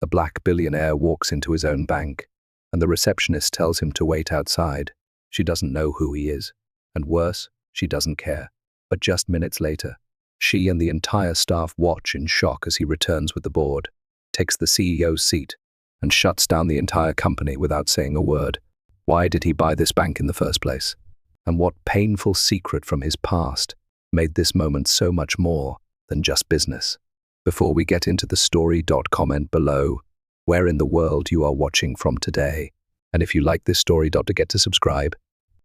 A black billionaire walks into his own bank, and the receptionist tells him to wait outside. She doesn't know who he is, and worse, she doesn't care. But just minutes later, she and the entire staff watch in shock as he returns with the board, takes the CEO's seat, and shuts down the entire company without saying a word. Why did he buy this bank in the first place? And what painful secret from his past made this moment so much more than just business? Before we get into the story, comment below where in the world you are watching from today. And if you like this story, get to subscribe.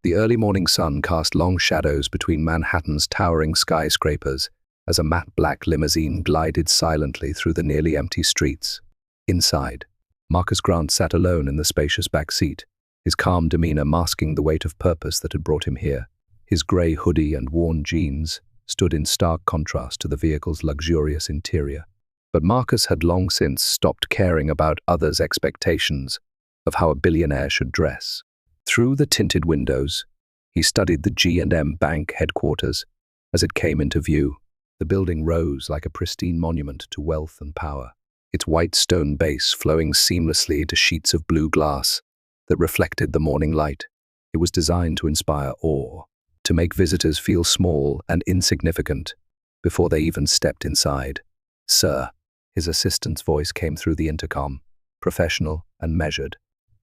The early morning sun cast long shadows between Manhattan's towering skyscrapers as a matte black limousine glided silently through the nearly empty streets. Inside, Marcus Grant sat alone in the spacious back seat, his calm demeanor masking the weight of purpose that had brought him here. His grey hoodie and worn jeans stood in stark contrast to the vehicle's luxurious interior. But Marcus had long since stopped caring about others' expectations of how a billionaire should dress. Through the tinted windows, he studied the G&M Bank headquarters as it came into view. The building rose like a pristine monument to wealth and power, its white stone base flowing seamlessly into sheets of blue glass that reflected the morning light. It was designed to inspire awe, to make visitors feel small and insignificant before they even stepped inside. "Sir," his assistant's voice came through the intercom, professional and measured.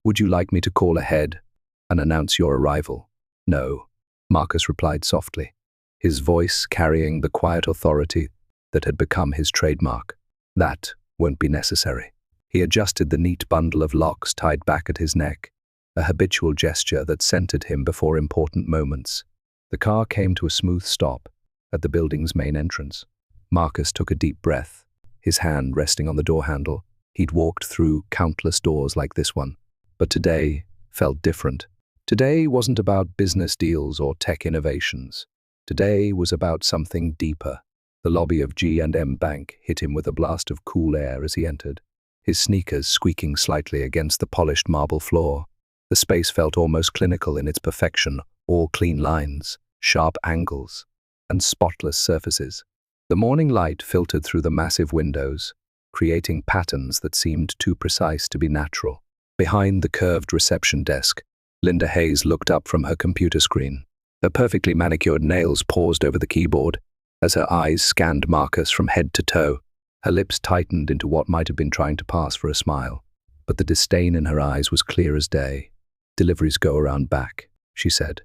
"Would you like me to call ahead and announce your arrival?" "No," Marcus replied softly, his voice carrying the quiet authority that had become his trademark. "That won't be necessary." He adjusted the neat bundle of locks tied back at his neck, a habitual gesture that centered him before important moments. The car came to a smooth stop at the building's main entrance. Marcus took a deep breath, his hand resting on the door handle. He'd walked through countless doors like this one, but today felt different. Today wasn't about business deals or tech innovations. Today was about something deeper. The lobby of G&M Bank hit him with a blast of cool air as he entered, his sneakers squeaking slightly against the polished marble floor. The space felt almost clinical in its perfection, all clean lines, sharp angles, and spotless surfaces. The morning light filtered through the massive windows, creating patterns that seemed too precise to be natural. Behind the curved reception desk, Linda Hayes looked up from her computer screen. Her perfectly manicured nails paused over the keyboard as her eyes scanned Marcus from head to toe. Her lips tightened into what might have been trying to pass for a smile, but the disdain in her eyes was clear as day. "Deliveries go around back," she said,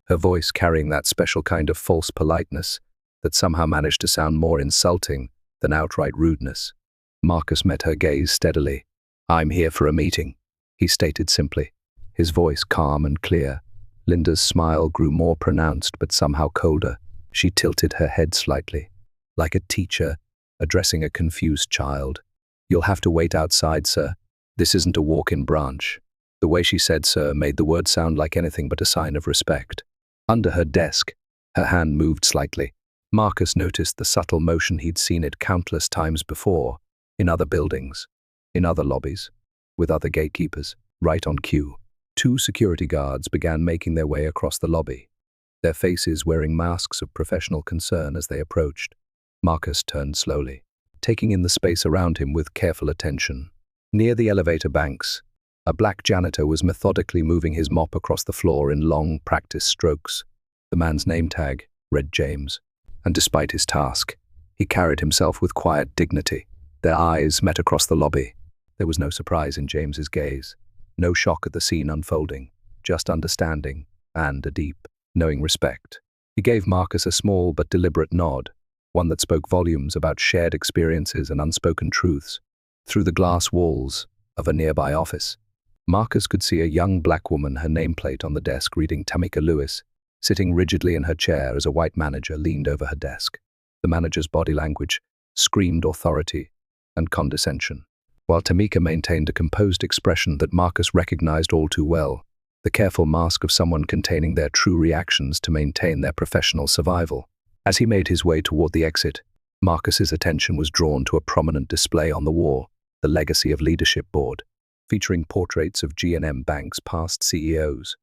her voice carrying that special kind of false politeness that somehow managed to sound more insulting than outright rudeness. Marcus met her gaze steadily. "I'm here for a meeting," he stated simply, his voice calm and clear. Linda's smile grew more pronounced but somehow colder. She tilted her head slightly, like a teacher addressing a confused child. "You'll have to wait outside, sir. This isn't a walk-in branch." The way she said "sir" made the word sound like anything but a sign of respect. Under her desk, her hand moved slightly. Marcus noticed the subtle motion he'd seen it countless times before, in other buildings, in other lobbies, with other gatekeepers. Right on cue, 2 security guards began making their way across the lobby, their faces wearing masks of professional concern as they approached. Marcus turned slowly, taking in the space around him with careful attention. Near the elevator banks, a black janitor was methodically moving his mop across the floor in long, practiced strokes. The man's name tag read James, and despite his task, he carried himself with quiet dignity. Their eyes met across the lobby. There was no surprise in James's gaze, no shock at the scene unfolding, just understanding and a deep, knowing respect. He gave Marcus a small but deliberate nod, one that spoke volumes about shared experiences and unspoken truths. Through the glass walls of a nearby office, Marcus could see a young black woman, her nameplate on the desk reading Tamika Lewis, sitting rigidly in her chair as a white manager leaned over her desk. The manager's body language screamed authority and condescension, while Tamika maintained a composed expression that Marcus recognized all too well, the careful mask of someone containing their true reactions to maintain their professional survival. As he made his way toward the exit, Marcus's attention was drawn to a prominent display on the wall, the Legacy of Leadership board, featuring portraits of G&M Bank's past CEOs.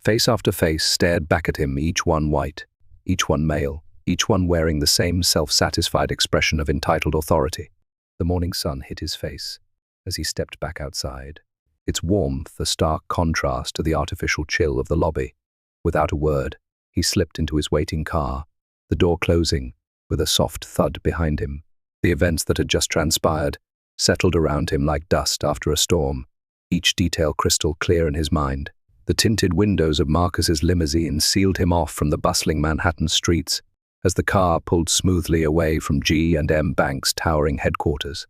Face after face stared back at him, each one white, each one male, each one wearing the same self-satisfied expression of entitled authority. The morning sun hit his face, as he stepped back outside, its warmth a stark contrast to the artificial chill of the lobby. Without a word, he slipped into his waiting car, the door closing with a soft thud behind him. The events that had just transpired settled around him like dust after a storm, each detail crystal clear in his mind. The tinted windows of Marcus's limousine sealed him off from the bustling Manhattan streets as the car pulled smoothly away from G&M Bank's towering headquarters.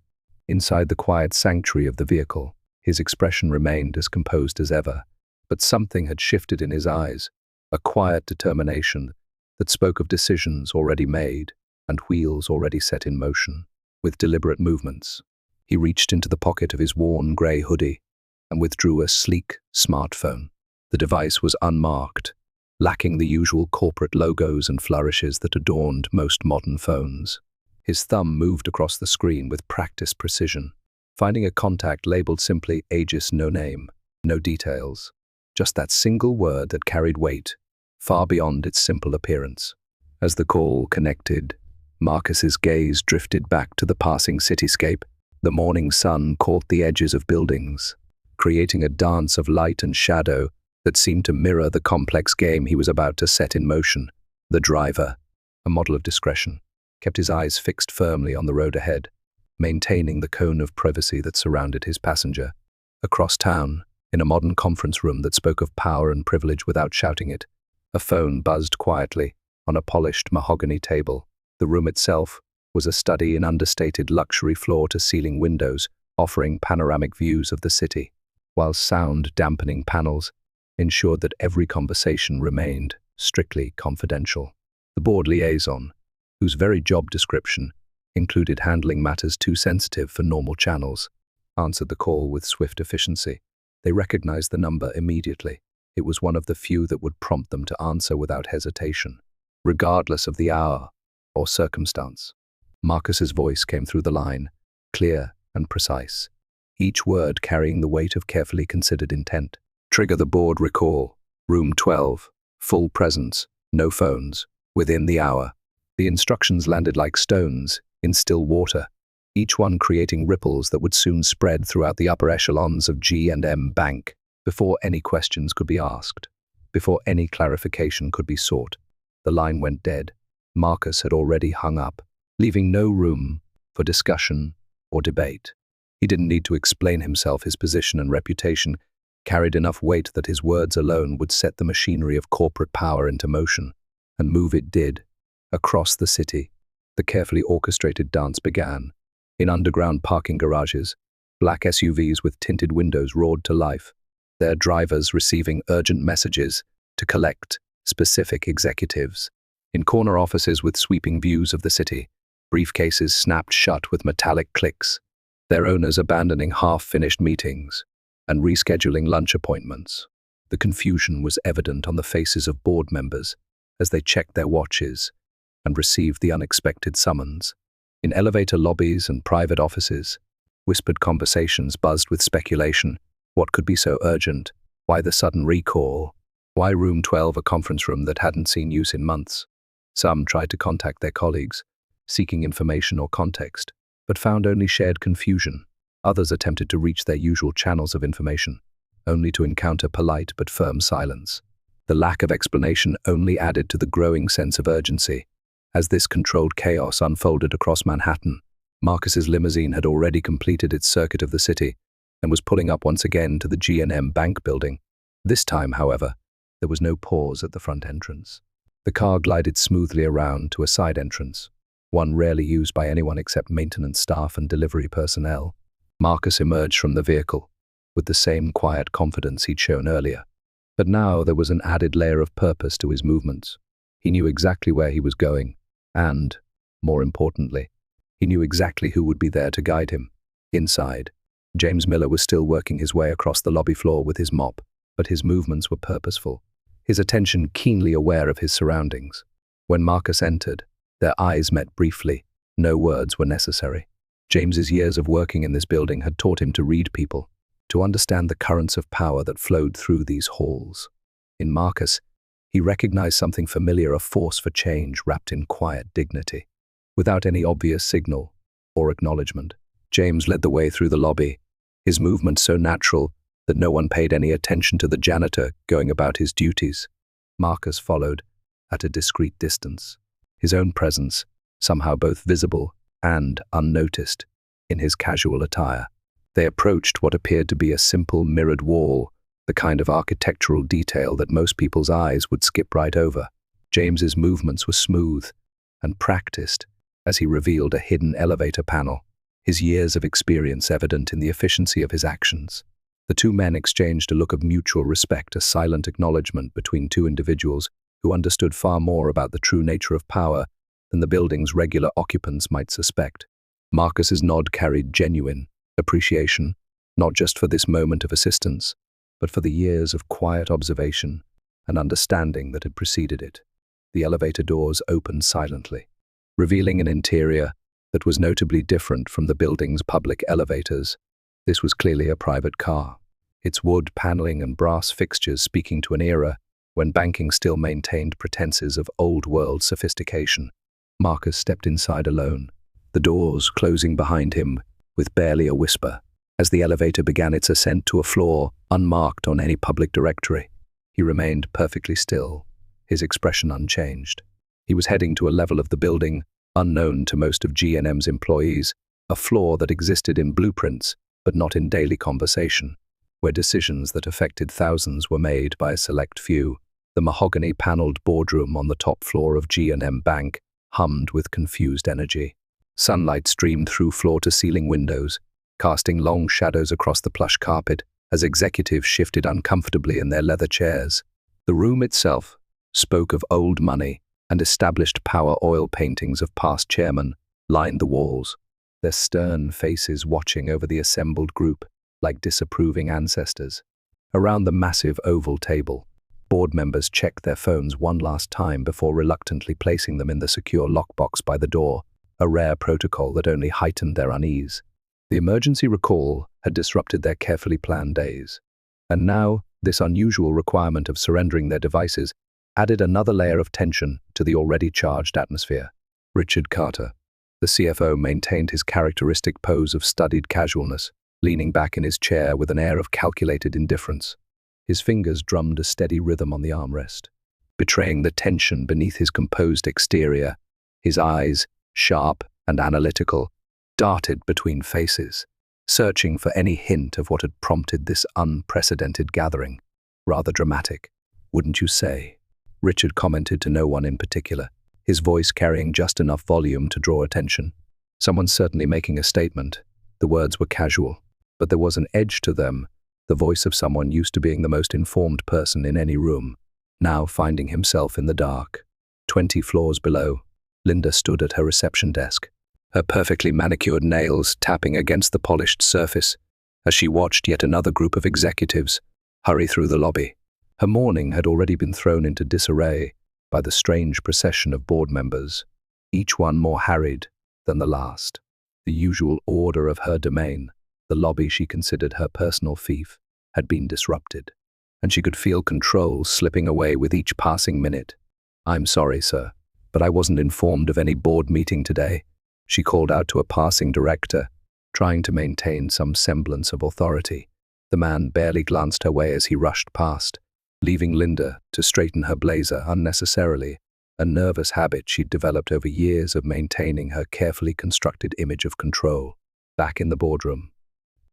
Inside the quiet sanctuary of the vehicle, his expression remained as composed as ever, but something had shifted in his eyes, a quiet determination that spoke of decisions already made and wheels already set in motion. With deliberate movements, he reached into the pocket of his worn grey hoodie and withdrew a sleek smartphone. The device was unmarked, lacking the usual corporate logos and flourishes that adorned most modern phones. His thumb moved across the screen with practiced precision, finding a contact labeled simply Aegis no name, no details, just that single word that carried weight, far beyond its simple appearance. As the call connected, Marcus's gaze drifted back to the passing cityscape. The morning sun caught the edges of buildings, creating a dance of light and shadow that seemed to mirror the complex game he was about to set in motion. The driver, a model of discretion, kept his eyes fixed firmly on the road ahead, maintaining the cone of privacy that surrounded his passenger. Across town, in a modern conference room that spoke of power and privilege without shouting it, a phone buzzed quietly on a polished mahogany table. The room itself was a study in understated luxury floor-to-ceiling windows, offering panoramic views of the city, while sound-dampening panels ensured that every conversation remained strictly confidential. The board liaison, whose very job description included handling matters too sensitive for normal channels, answered the call with swift efficiency. They recognized the number immediately. It was one of the few that would prompt them to answer without hesitation, regardless of the hour or circumstance. Marcus's voice came through the line, clear and precise, each word carrying the weight of carefully considered intent. Trigger the board recall. Room 12. Full presence. No phones. Within the hour. The instructions landed like stones in still water, each one creating ripples that would soon spread throughout the upper echelons of G&M Bank. Before any questions could be asked, before any clarification could be sought, the line went dead. Marcus had already hung up, leaving no room for discussion or debate. He didn't need to explain himself. His position and reputation carried enough weight that his words alone would set the machinery of corporate power into motion, and move it did. Across the city, the carefully orchestrated dance began. In underground parking garages, black SUVs with tinted windows roared to life, their drivers receiving urgent messages to collect specific executives. In corner offices with sweeping views of the city, briefcases snapped shut with metallic clicks, their owners abandoning half-finished meetings and rescheduling lunch appointments. The confusion was evident on the faces of board members as they checked their watches and received the unexpected summons. In elevator lobbies and private offices, whispered conversations buzzed with speculation. What could be so urgent? Why the sudden recall? Why room 12, a conference room that hadn't seen use in months? Some tried to contact their colleagues, seeking information or context, but found only shared confusion. Others attempted to reach their usual channels of information, only to encounter polite but firm silence. The lack of explanation only added to the growing sense of urgency. As this controlled chaos unfolded across Manhattan, Marcus's limousine had already completed its circuit of the city and was pulling up once again to the G&M Bank building. This time, however, there was no pause at the front entrance. The car glided smoothly around to a side entrance, one rarely used by anyone except maintenance staff and delivery personnel. Marcus emerged from the vehicle with the same quiet confidence he'd shown earlier. But now there was an added layer of purpose to his movements. He knew exactly where he was going, and, more importantly, he knew exactly who would be there to guide him. Inside, James Miller was still working his way across the lobby floor with his mop, but his movements were purposeful, his attention keenly aware of his surroundings. When Marcus entered, their eyes met briefly. No words were necessary. James's years of working in this building had taught him to read people, to understand the currents of power that flowed through these halls. In Marcus, he recognized something familiar, a force for change wrapped in quiet dignity. Without any obvious signal or acknowledgement, James led the way through the lobby, his movements so natural that no one paid any attention to the janitor going about his duties. Marcus followed at a discreet distance, his own presence somehow both visible and unnoticed in his casual attire. They approached what appeared to be a simple mirrored wall, the kind of architectural detail that most people's eyes would skip right over. James's movements were smooth and practiced as he revealed a hidden elevator panel, his years of experience evident in the efficiency of his actions. The two men exchanged a look of mutual respect, a silent acknowledgement between two individuals who understood far more about the true nature of power than the building's regular occupants might suspect. Marcus's nod carried genuine appreciation, not just for this moment of assistance, but for the years of quiet observation and understanding that had preceded it. The elevator doors opened silently, revealing an interior that was notably different from the building's public elevators. This was clearly a private car, its wood paneling and brass fixtures speaking to an era when banking still maintained pretenses of old-world sophistication. Marcus stepped inside alone, the doors closing behind him with barely a whisper, as the elevator began its ascent to a floor unmarked on any public directory. He remained perfectly still, his expression unchanged. He was heading to a level of the building unknown to most of G&M's employees, a floor that existed in blueprints but not in daily conversation, where decisions that affected thousands were made by a select few. The mahogany-paneled boardroom on the top floor of G&M Bank hummed with confused energy. Sunlight streamed through floor-to-ceiling windows, casting long shadows across the plush carpet as executives shifted uncomfortably in their leather chairs. The room itself spoke of old money, and established power oil paintings of past chairmen lined the walls, their stern faces watching over the assembled group like disapproving ancestors. Around the massive oval table, board members checked their phones one last time before reluctantly placing them in the secure lockbox by the door, a rare protocol that only heightened their unease. The emergency recall had disrupted their carefully planned days, and now this unusual requirement of surrendering their devices added another layer of tension to the already charged atmosphere. Richard Carter, the CFO, maintained his characteristic pose of studied casualness, leaning back in his chair with an air of calculated indifference. His fingers drummed a steady rhythm on the armrest, betraying the tension beneath his composed exterior. His eyes, sharp and analytical, darted between faces, searching for any hint of what had prompted this unprecedented gathering. Rather dramatic, wouldn't you say? Richard commented to no one in particular, his voice carrying just enough volume to draw attention. Someone's certainly making a statement. The words were casual, but there was an edge to them, the voice of someone used to being the most informed person in any room, now finding himself in the dark. 20 floors below, Linda stood at her reception desk, her perfectly manicured nails tapping against the polished surface as she watched yet another group of executives hurry through the lobby. Her morning had already been thrown into disarray by the strange procession of board members, each one more harried than the last. The usual order of her domain, the lobby she considered her personal fief, had been disrupted, and she could feel control slipping away with each passing minute. "I'm sorry, sir, but I wasn't informed of any board meeting today," she called out to a passing director, trying to maintain some semblance of authority. The man barely glanced her way as he rushed past, leaving Linda to straighten her blazer unnecessarily, a nervous habit she'd developed over years of maintaining her carefully constructed image of control. Back in the boardroom,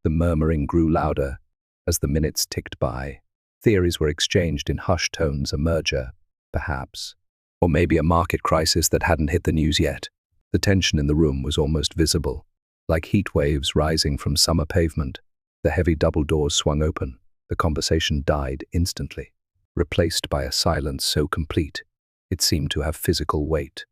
the murmuring grew louder as the minutes ticked by. Theories were exchanged in hushed tones, a merger, perhaps, or maybe a market crisis that hadn't hit the news yet. The tension in the room was almost visible, like heat waves rising from summer pavement. The heavy double doors swung open. The conversation died instantly, replaced by a silence so complete it seemed to have physical weight.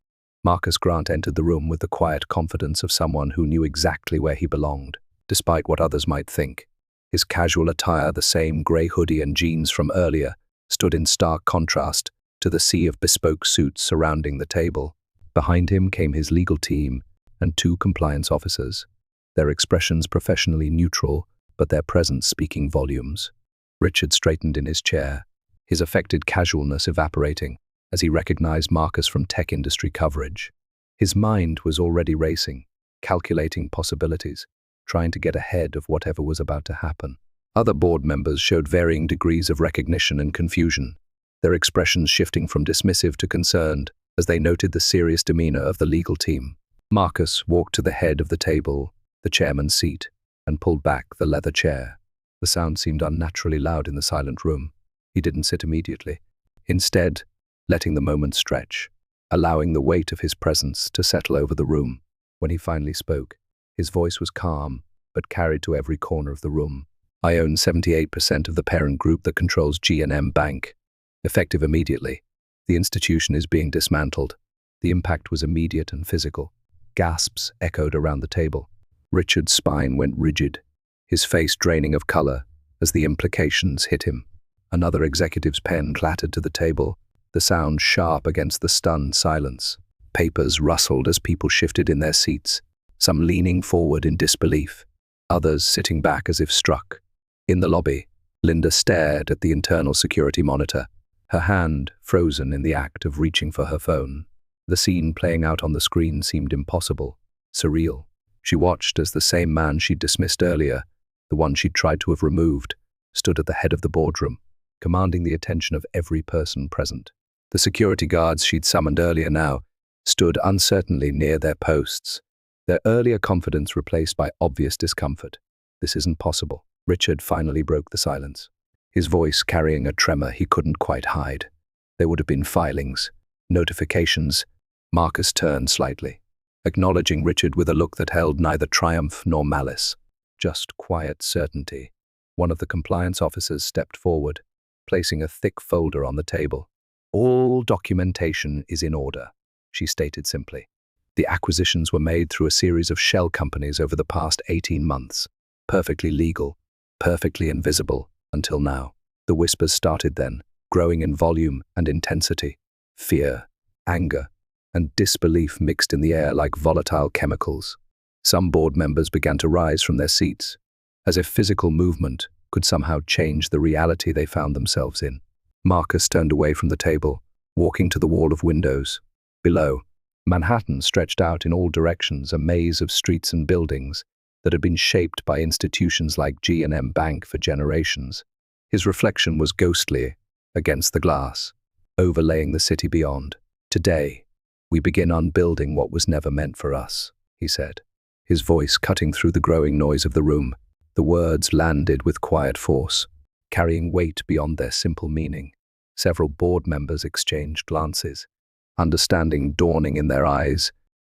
Marcus Grant entered the room with the quiet confidence of someone who knew exactly where he belonged, despite what others might think. His casual attire, the same grey hoodie and jeans from earlier, stood in stark contrast to the sea of bespoke suits surrounding the table. Behind him came his legal team and 2 compliance officers, their expressions professionally neutral, but their presence speaking volumes. Richard straightened in his chair, his affected casualness evaporating as he recognized Marcus from tech industry coverage. His mind was already racing, calculating possibilities. trying to get ahead of whatever was about to happen. Other board members showed varying degrees of recognition and confusion, their expressions shifting from dismissive to concerned as they noted the serious demeanor of the legal team. Marcus walked to the head of the table, the chairman's seat, and pulled back the leather chair. The sound seemed unnaturally loud in the silent room. He didn't sit immediately, instead letting the moment stretch, allowing the weight of his presence to settle over the room. When he finally spoke, his voice was calm, but carried to every corner of the room. I own 78% of the parent group that controls G&M Bank. Effective immediately, the institution is being dismantled. The impact was immediate and physical. Gasps echoed around the table. Richard's spine went rigid, his face draining of color as the implications hit him. Another executive's pen clattered to the table, the sound sharp against the stunned silence. Papers rustled as people shifted in their seats, some leaning forward in disbelief, others sitting back as if struck. In the lobby, Linda stared at the internal security monitor, her hand frozen in the act of reaching for her phone. The scene playing out on the screen seemed impossible, surreal. She watched as the same man she'd dismissed earlier, the one she'd tried to have removed, stood at the head of the boardroom, commanding the attention of every person present. The security guards she'd summoned earlier now stood uncertainly near their posts, their earlier confidence replaced by obvious discomfort. This isn't possible. Richard finally broke the silence, his voice carrying a tremor he couldn't quite hide. There would have been filings, notifications. Marcus turned slightly, acknowledging Richard with a look that held neither triumph nor malice, just quiet certainty. One of the compliance officers stepped forward, placing a thick folder on the table. All documentation is in order, she stated simply. The acquisitions were made through a series of shell companies over the past 18 months, perfectly legal, perfectly invisible, until now. The whispers started then, growing in volume and intensity. Fear, anger, and disbelief mixed in the air like volatile chemicals. Some board members began to rise from their seats, as if physical movement could somehow change the reality they found themselves in. Marcus turned away from the table, walking to the wall of windows. Below, Manhattan stretched out in all directions, a maze of streets and buildings that had been shaped by institutions like G&M Bank for generations. His reflection was ghostly against the glass, overlaying the city beyond. Today, we begin unbuilding what was never meant for us, he said, his voice cutting through the growing noise of the room. The words landed with quiet force, carrying weight beyond their simple meaning. Several board members exchanged glances, understanding dawning in their eyes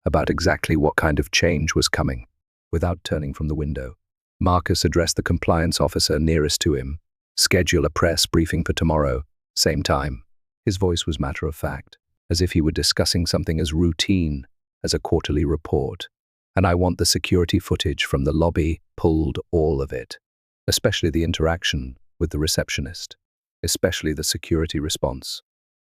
about exactly what kind of change was coming. Without turning from the window, Marcus addressed the compliance officer nearest to him. Schedule a press briefing for tomorrow, same time. His voice was matter-of-fact, as if he were discussing something as routine as a quarterly report. And I want the security footage from the lobby pulled, all of it, especially the interaction with the receptionist, especially the security response.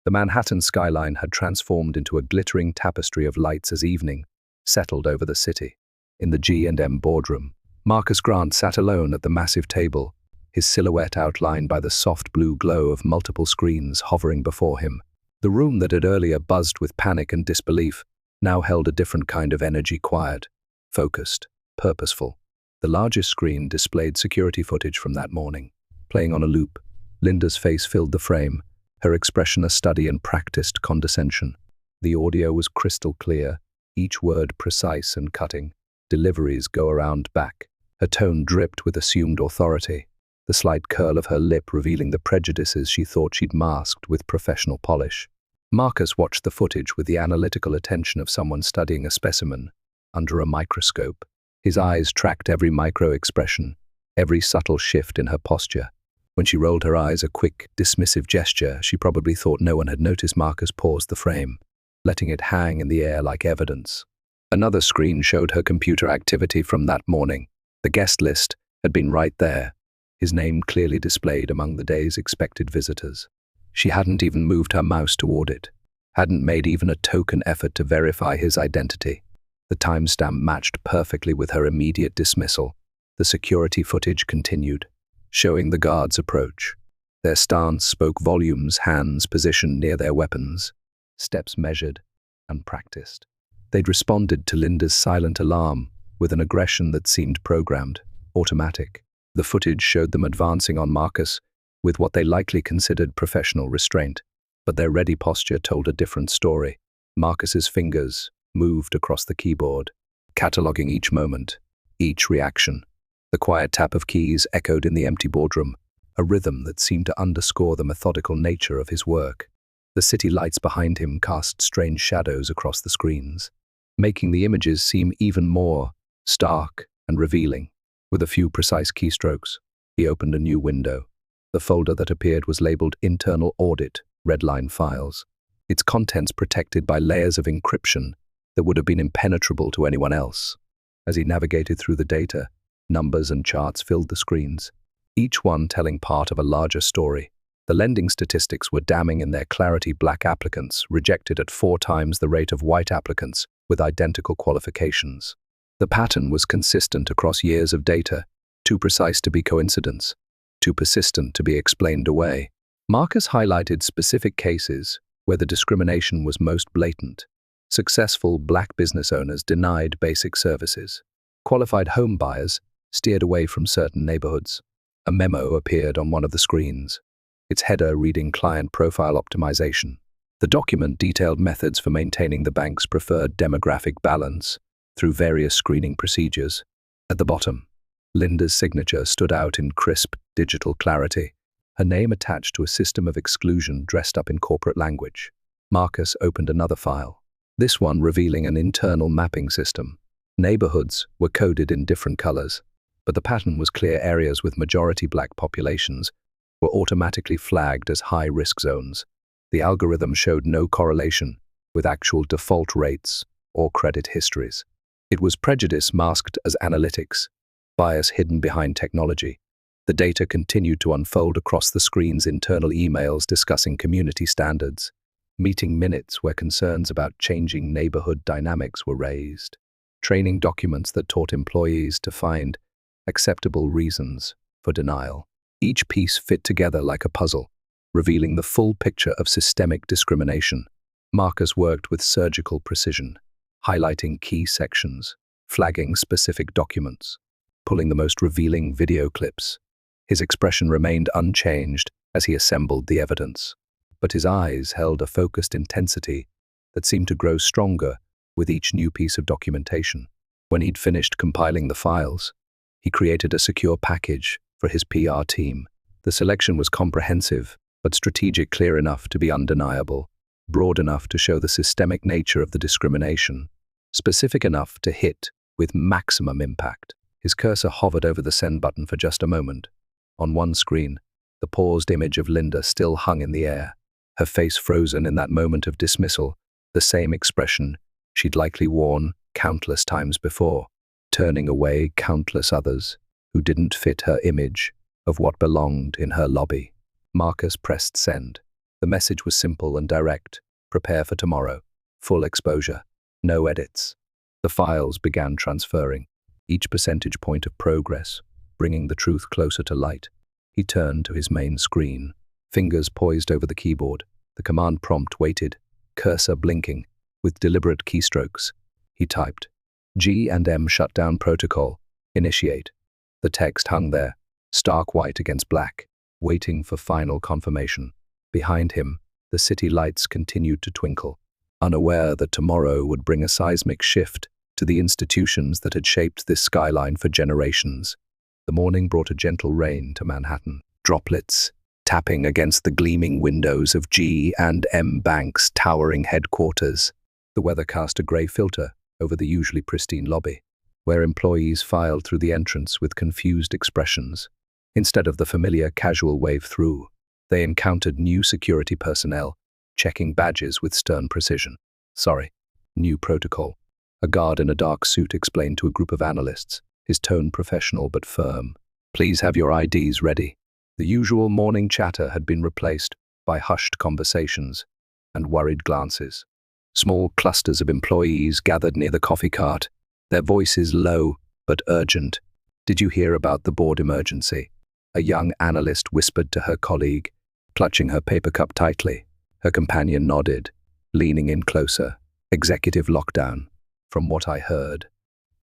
The Manhattan skyline had transformed into a glittering tapestry of lights as evening settled over the city. In the G&M boardroom, Marcus Grant sat alone at the massive table, his silhouette outlined by the soft blue glow of multiple screens hovering before him. The room that had earlier buzzed with panic and disbelief now held a different kind of energy, quiet, focused, purposeful. The largest screen displayed security footage from that morning. Playing on a loop, Linda's face filled the frame, her expression a study in practiced condescension. The audio was crystal clear, each word precise and cutting. Deliveries go around back. Her tone dripped with assumed authority, the slight curl of her lip revealing the prejudices she thought she'd masked with professional polish. Marcus watched the footage with the analytical attention of someone studying a specimen under a microscope. His eyes tracked every micro-expression, every subtle shift in her posture. When she rolled her eyes, a quick, dismissive gesture, she probably thought no one had noticed. Marcus paused the frame, letting it hang in the air like evidence. Another screen showed her computer activity from that morning. The guest list had been right there, his name clearly displayed among the day's expected visitors. She hadn't even moved her mouse toward it, hadn't made even a token effort to verify his identity. The timestamp matched perfectly with her immediate dismissal. The security footage continued, showing the guards approach. Their stance spoke volumes, hands positioned near their weapons, steps measured and practiced. They'd responded to Linda's silent alarm, with an aggression that seemed programmed, automatic. The footage showed them advancing on Marcus with what they likely considered professional restraint, but their ready posture told a different story. Marcus's fingers moved across the keyboard, cataloging each moment, each reaction. The quiet tap of keys echoed in the empty boardroom, a rhythm that seemed to underscore the methodical nature of his work. The city lights behind him cast strange shadows across the screens, making the images seem even more stark and revealing. With a few precise keystrokes, he opened a new window. The folder that appeared was labeled Internal Audit, Redline Files, its contents protected by layers of encryption that would have been impenetrable to anyone else. As he navigated through the data, numbers and charts filled the screens, each one telling part of a larger story. The lending statistics were damning in their clarity. Black applicants rejected at 4 times the rate of white applicants with identical qualifications. The pattern was consistent across years of data, too precise to be coincidence, too persistent to be explained away. Marcus highlighted specific cases where the discrimination was most blatant. Successful black business owners denied basic services. Qualified home buyers steered away from certain neighborhoods. A memo appeared on one of the screens, its header reading Client Profile Optimization. The document detailed methods for maintaining the bank's preferred demographic balance through various screening procedures. At the bottom, Linda's signature stood out in crisp digital clarity, her name attached to a system of exclusion dressed up in corporate language. Marcus opened another file, this one revealing an internal mapping system. Neighborhoods were coded in different colors, but the pattern was clear. Areas with majority black populations were automatically flagged as high-risk zones. The algorithm showed no correlation with actual default rates or credit histories. It was prejudice masked as analytics, bias hidden behind technology. The data continued to unfold across the screen's internal emails discussing community standards, meeting minutes where concerns about changing neighborhood dynamics were raised, training documents that taught employees to find acceptable reasons for denial. Each piece fit together like a puzzle, revealing the full picture of systemic discrimination. Marcus worked with surgical precision, highlighting key sections, flagging specific documents, pulling the most revealing video clips. His expression remained unchanged as he assembled the evidence, but his eyes held a focused intensity that seemed to grow stronger with each new piece of documentation. When he'd finished compiling the files, he created a secure package for his PR team. The selection was comprehensive, but strategic, clear enough to be undeniable, broad enough to show the systemic nature of the discrimination, specific enough to hit with maximum impact. His cursor hovered over the send button for just a moment. On one screen, the paused image of Linda still hung in the air, her face frozen in that moment of dismissal, the same expression she'd likely worn countless times before, turning away countless others who didn't fit her image of what belonged in her lobby. Marcus pressed send. The message was simple and direct. Prepare for tomorrow. Full exposure. No edits. The files began transferring, each percentage point of progress, bringing the truth closer to light. He turned to his main screen, fingers poised over the keyboard. The command prompt waited, cursor blinking. With deliberate keystrokes, he typed, G&M shutdown protocol, initiate. The text hung there, stark white against black, waiting for final confirmation. Behind him, the city lights continued to twinkle, unaware that tomorrow would bring a seismic shift to the institutions that had shaped this skyline for generations. The morning brought a gentle rain to Manhattan, droplets tapping against the gleaming windows of G&M Bank's towering headquarters. The weather cast a grey filter over the usually pristine lobby, where employees filed through the entrance with confused expressions. Instead of the familiar casual wave through, they encountered new security personnel, checking badges with stern precision. Sorry, new protocol. A guard in a dark suit explained to a group of analysts, his tone professional but firm. Please have your IDs ready. The usual morning chatter had been replaced by hushed conversations and worried glances. Small clusters of employees gathered near the coffee cart, their voices low but urgent. Did you hear about the board emergency? A young analyst whispered to her colleague, clutching her paper cup tightly. Her companion nodded, leaning in closer. Executive lockdown. From what I heard,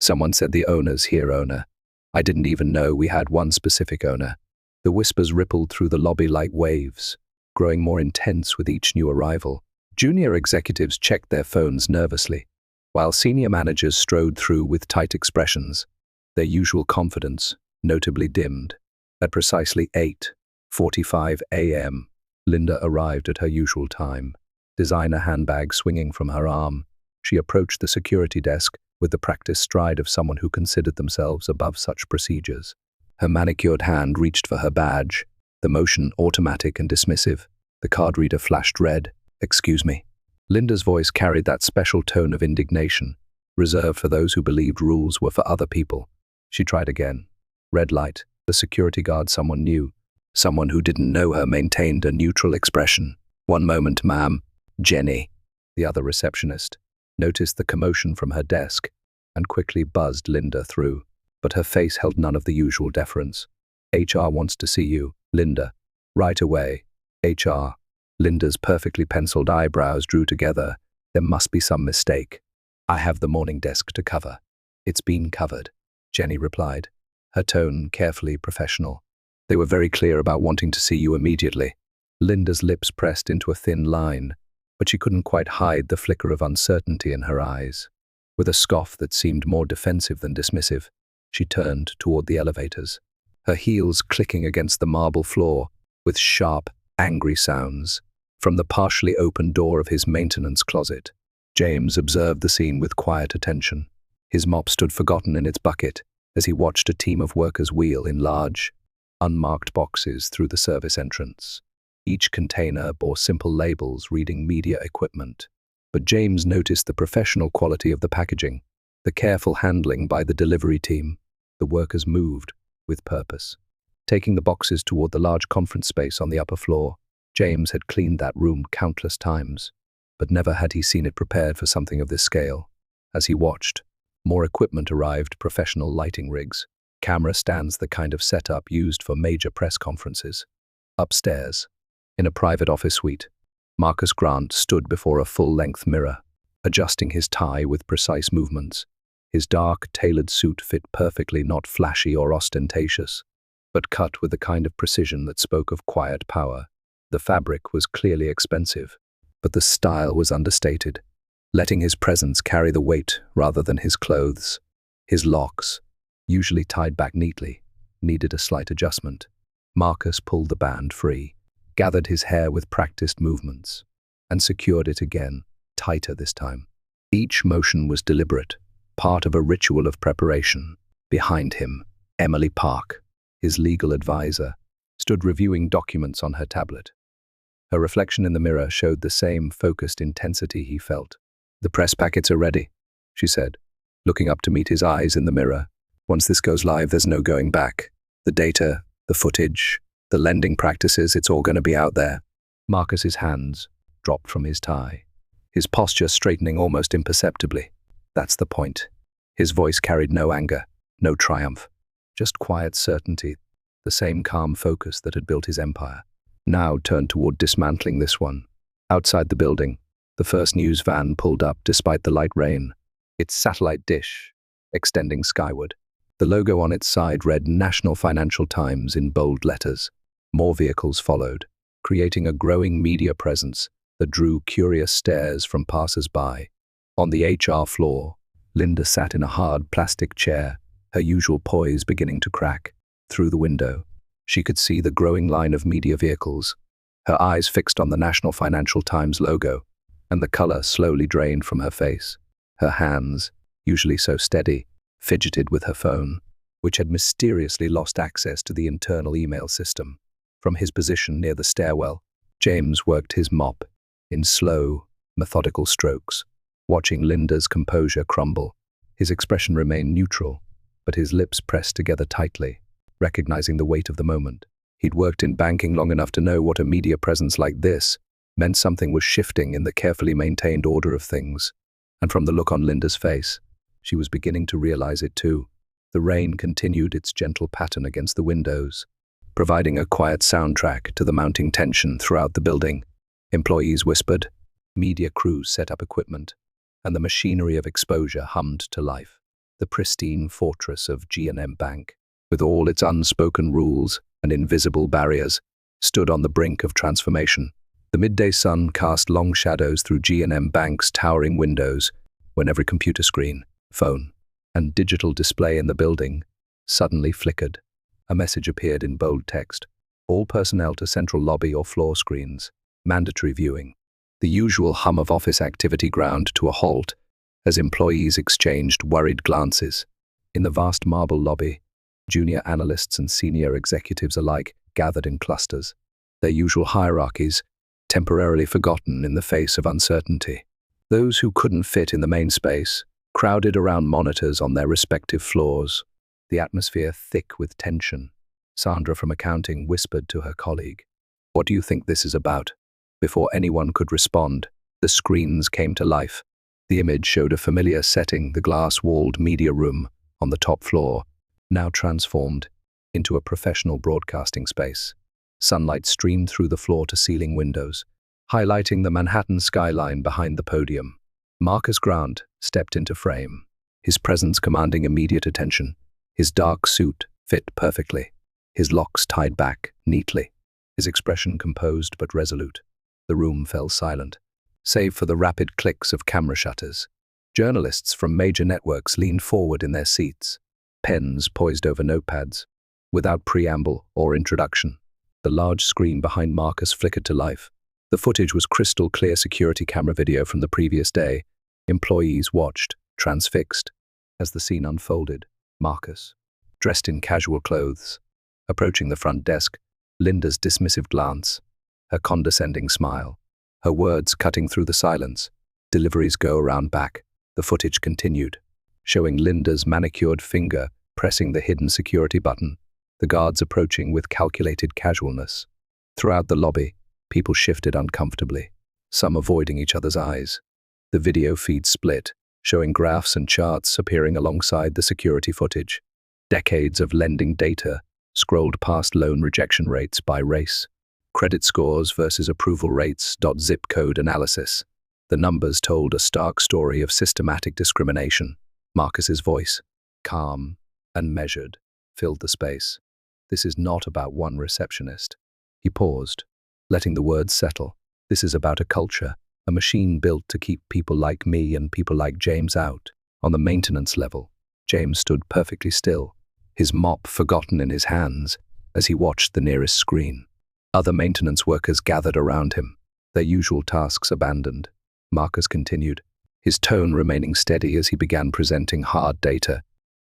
Someone said the owner's here, owner. I didn't even know we had one specific owner. The whispers rippled through the lobby like waves, growing more intense with each new arrival. Junior executives checked their phones nervously, while senior managers strode through with tight expressions, their usual confidence notably dimmed. At precisely 8:45 a.m., Linda arrived at her usual time, designer handbag swinging from her arm. She approached the security desk with the practiced stride of someone who considered themselves above such procedures. Her manicured hand reached for her badge, the motion automatic and dismissive. The card reader flashed red. "Excuse me." Linda's voice carried that special tone of indignation, reserved for those who believed rules were for other people. She tried again. Red light. The security guard, someone new, someone who didn't know her, maintained a neutral expression. "One moment, ma'am." Jenny, the other receptionist, noticed the commotion from her desk and quickly buzzed Linda through, but her face held none of the usual deference. "HR wants to see you, Linda." "Right away." "HR." Linda's perfectly penciled eyebrows drew together. There must be some mistake. "I have the morning desk to cover." "It's been covered," Jenny replied, her tone carefully professional. "They were very clear about wanting to see you immediately." Linda's lips pressed into a thin line, but she couldn't quite hide the flicker of uncertainty in her eyes. With a scoff that seemed more defensive than dismissive, she turned toward the elevators, her heels clicking against the marble floor with sharp, angry sounds. From the partially open door of his maintenance closet, James observed the scene with quiet attention. His mop stood forgotten in its bucket as he watched a team of workers wheel in large, unmarked boxes through the service entrance. Each container bore simple labels reading media equipment. But James noticed the professional quality of the packaging, the careful handling by the delivery team. The workers moved with purpose. Taking the boxes toward the large conference space on the upper floor, James had cleaned that room countless times, but never had he seen it prepared for something of this scale. As he watched, more equipment arrived, professional lighting rigs, camera stands, the kind of setup used for major press conferences. Upstairs, in a private office suite, Marcus Grant stood before a full-length mirror, adjusting his tie with precise movements. His dark, tailored suit fit perfectly, not flashy or ostentatious, but cut with the kind of precision that spoke of quiet power. The fabric was clearly expensive, but the style was understated, letting his presence carry the weight rather than his clothes. His locks, usually tied back neatly, needed a slight adjustment. Marcus pulled the band free, gathered his hair with practiced movements, and secured it again, tighter this time. Each motion was deliberate, part of a ritual of preparation. Behind him, Emily Park, his legal advisor, stood reviewing documents on her tablet. Her reflection in the mirror showed the same focused intensity he felt. "The press packets are ready," she said, looking up to meet his eyes in the mirror. "Once this goes live, there's no going back. The data, the footage, the lending practices, it's all going to be out there." Marcus's hands dropped from his tie, his posture straightening almost imperceptibly. "That's the point." His voice carried no anger, no triumph, just quiet certainty, the same calm focus that had built his empire, now turned toward dismantling this one. Outside the building, the first news van pulled up despite the light rain, its satellite dish extending skyward. The logo on its side read National Financial Times in bold letters. More vehicles followed, creating a growing media presence that drew curious stares from passers-by. On the HR floor, Linda sat in a hard plastic chair, her usual poise beginning to crack. Through the window, she could see the growing line of media vehicles, her eyes fixed on the National Financial Times logo, and the color slowly drained from her face. Her hands, usually so steady, fidgeted with her phone, which had mysteriously lost access to the internal email system. From his position near the stairwell, James worked his mop in slow, methodical strokes, watching Linda's composure crumble. His expression remained neutral, but his lips pressed together tightly, recognizing the weight of the moment. He'd worked in banking long enough to know what a media presence like this meant. Something was shifting in the carefully maintained order of things, and from the look on Linda's face, she was beginning to realize it too. The rain continued its gentle pattern against the windows, providing a quiet soundtrack to the mounting tension throughout the building. Employees whispered, media crews set up equipment, and the machinery of exposure hummed to life. the pristine fortress of G&M Bank, with all its unspoken rules and invisible barriers, stood on the brink of transformation. The midday sun cast long shadows through G&M Bank's towering windows when every computer screen, phone, and digital display in the building suddenly flickered. A message appeared in bold text. All personnel to central lobby or floor screens. Mandatory viewing. The usual hum of office activity ground to a halt as employees exchanged worried glances. In the vast marble lobby, junior analysts and senior executives alike gathered in clusters, their usual hierarchies temporarily forgotten in the face of uncertainty. Those who couldn't fit in the main space crowded around monitors on their respective floors, the atmosphere thick with tension. Sandra from accounting whispered to her colleague, "What do you think this is about?" Before anyone could respond, the screens came to life. The image showed a familiar setting, the glass-walled media room on the top floor, now transformed into a professional broadcasting space. Sunlight streamed through the floor-to-ceiling windows, highlighting the Manhattan skyline behind the podium. Marcus Grant stepped into frame, his presence commanding immediate attention. His dark suit fit perfectly, his locks tied back neatly, his expression composed but resolute. The room fell silent, save for the rapid clicks of camera shutters. Journalists from major networks leaned forward in their seats, pens poised over notepads. Without preamble or introduction, the large screen behind Marcus flickered to life. The footage was crystal clear security camera video from the previous day. Employees watched, transfixed, as the scene unfolded. Marcus, dressed in casual clothes, approaching the front desk, Linda's dismissive glance, her condescending smile, her words cutting through the silence. Deliveries go around back. The footage continued, showing Linda's manicured finger pressing the hidden security button, the guards approaching with calculated casualness. Throughout the lobby, people shifted uncomfortably, some avoiding each other's eyes. The video feed split, showing graphs and charts appearing alongside the security footage. Decades of lending data scrolled past loan rejection rates by race, credit scores versus approval rates. Zip code analysis. The numbers told a stark story of systematic discrimination. Marcus's voice, calm and measured, filled the space. This is not about one receptionist. He paused, letting the words settle. This is about a culture, a machine built to keep people like me and people like James out. On the maintenance level, James stood perfectly still, his mop forgotten in his hands as he watched the nearest screen. Other maintenance workers gathered around him, their usual tasks abandoned. Marcus continued, his tone remaining steady as he began presenting hard data.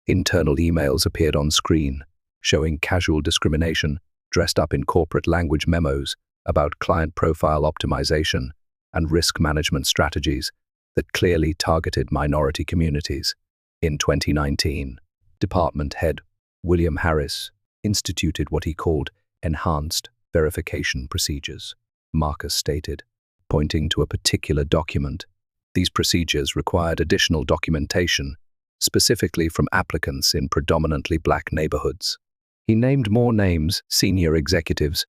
Internal emails appeared on screen, showing casual discrimination dressed up in corporate language memos about client profile optimization and risk management strategies that clearly targeted minority communities. In 2019, Department Head William Harris instituted what he called enhanced verification procedures, Marcus stated, pointing to a particular document. These procedures required additional documentation, specifically from applicants in predominantly black neighborhoods. He named more names: senior executives,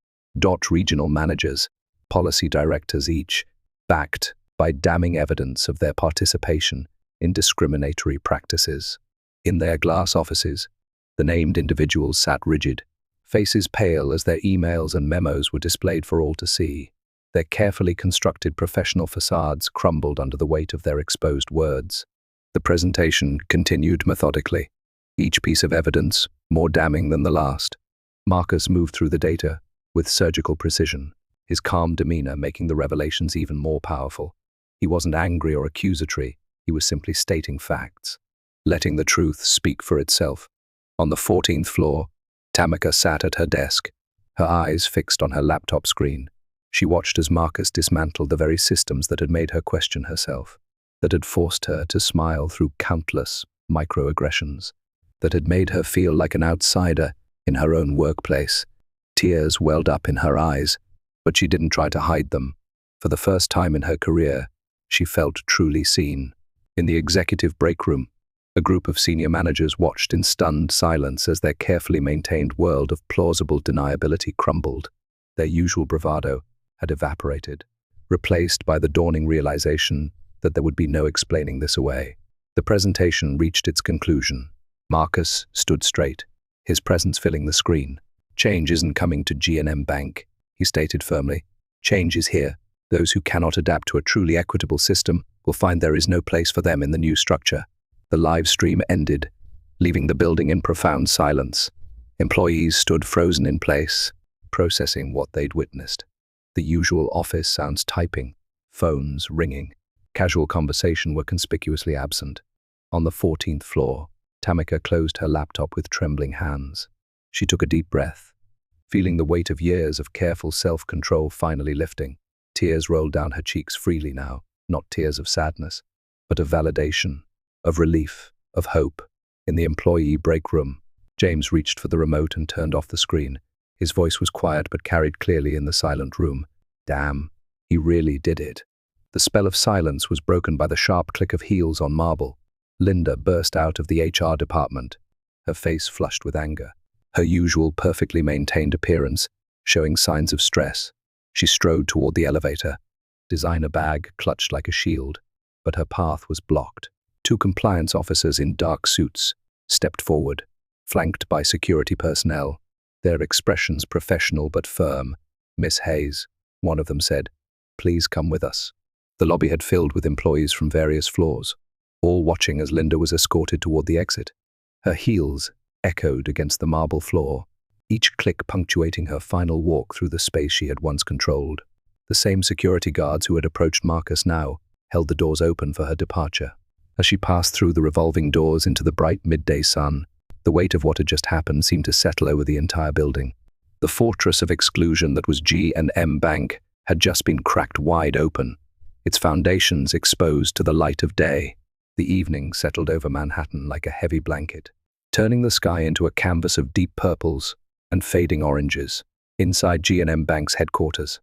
regional managers, policy directors, each backed by damning evidence of their participation in discriminatory practices. In their glass offices, the named individuals sat rigid, faces pale as their emails and memos were displayed for all to see. Their carefully constructed professional facades crumbled under the weight of their exposed words. The presentation continued methodically, each piece of evidence more damning than the last. Marcus moved through the data with surgical precision, his calm demeanor making the revelations even more powerful. He wasn't angry or accusatory, he was simply stating facts, letting the truth speak for itself. On the 14th floor, Tamika sat at her desk, her eyes fixed on her laptop screen. She watched as Marcus dismantled the very systems that had made her question herself, that had forced her to smile through countless microaggressions, that had made her feel like an outsider in her own workplace. Tears welled up in her eyes, but she didn't try to hide them. For the first time in her career, she felt truly seen. In the executive break room, a group of senior managers watched in stunned silence as their carefully maintained world of plausible deniability crumbled. Their usual bravado had evaporated, replaced by the dawning realization that there would be no explaining this away. The presentation reached its conclusion. Marcus stood straight, his presence filling the screen. Change isn't coming to G&M Bank, he stated firmly. Change is here. Those who cannot adapt to a truly equitable system will find there is no place for them in the new structure. The live stream ended, leaving the building in profound silence. Employees stood frozen in place, processing what they'd witnessed. The usual office sounds typing, phones ringing, casual conversation were conspicuously absent. On the 14th floor, Tamika closed her laptop with trembling hands. She took a deep breath, feeling the weight of years of careful self-control finally lifting. Tears rolled down her cheeks freely now, not tears of sadness, but of validation, of relief, of hope. In the employee break room, James reached for the remote and turned off the screen. His voice was quiet but carried clearly in the silent room. Damn, he really did it. The spell of silence was broken by the sharp click of heels on marble. Linda burst out of the HR department, her face flushed with anger, her usual perfectly maintained appearance showing signs of stress. She strode toward the elevator, designer bag clutched like a shield, but her path was blocked. Two compliance officers in dark suits stepped forward, flanked by security personnel, their expressions professional but firm. "Miss Hayes," one of them said, "please come with us." The lobby had filled with employees from various floors, all watching as Linda was escorted toward the exit. Her heels echoed against the marble floor, each click punctuating her final walk through the space she had once controlled. The same security guards who had approached Marcus now held the doors open for her departure. As she passed through the revolving doors into the bright midday sun, the weight of what had just happened seemed to settle over the entire building. The fortress of exclusion that was G&M Bank had just been cracked wide open, its foundations exposed to the light of day. The evening settled over Manhattan like a heavy blanket, turning the sky into a canvas of deep purples and fading oranges. Inside G&M Bank's headquarters,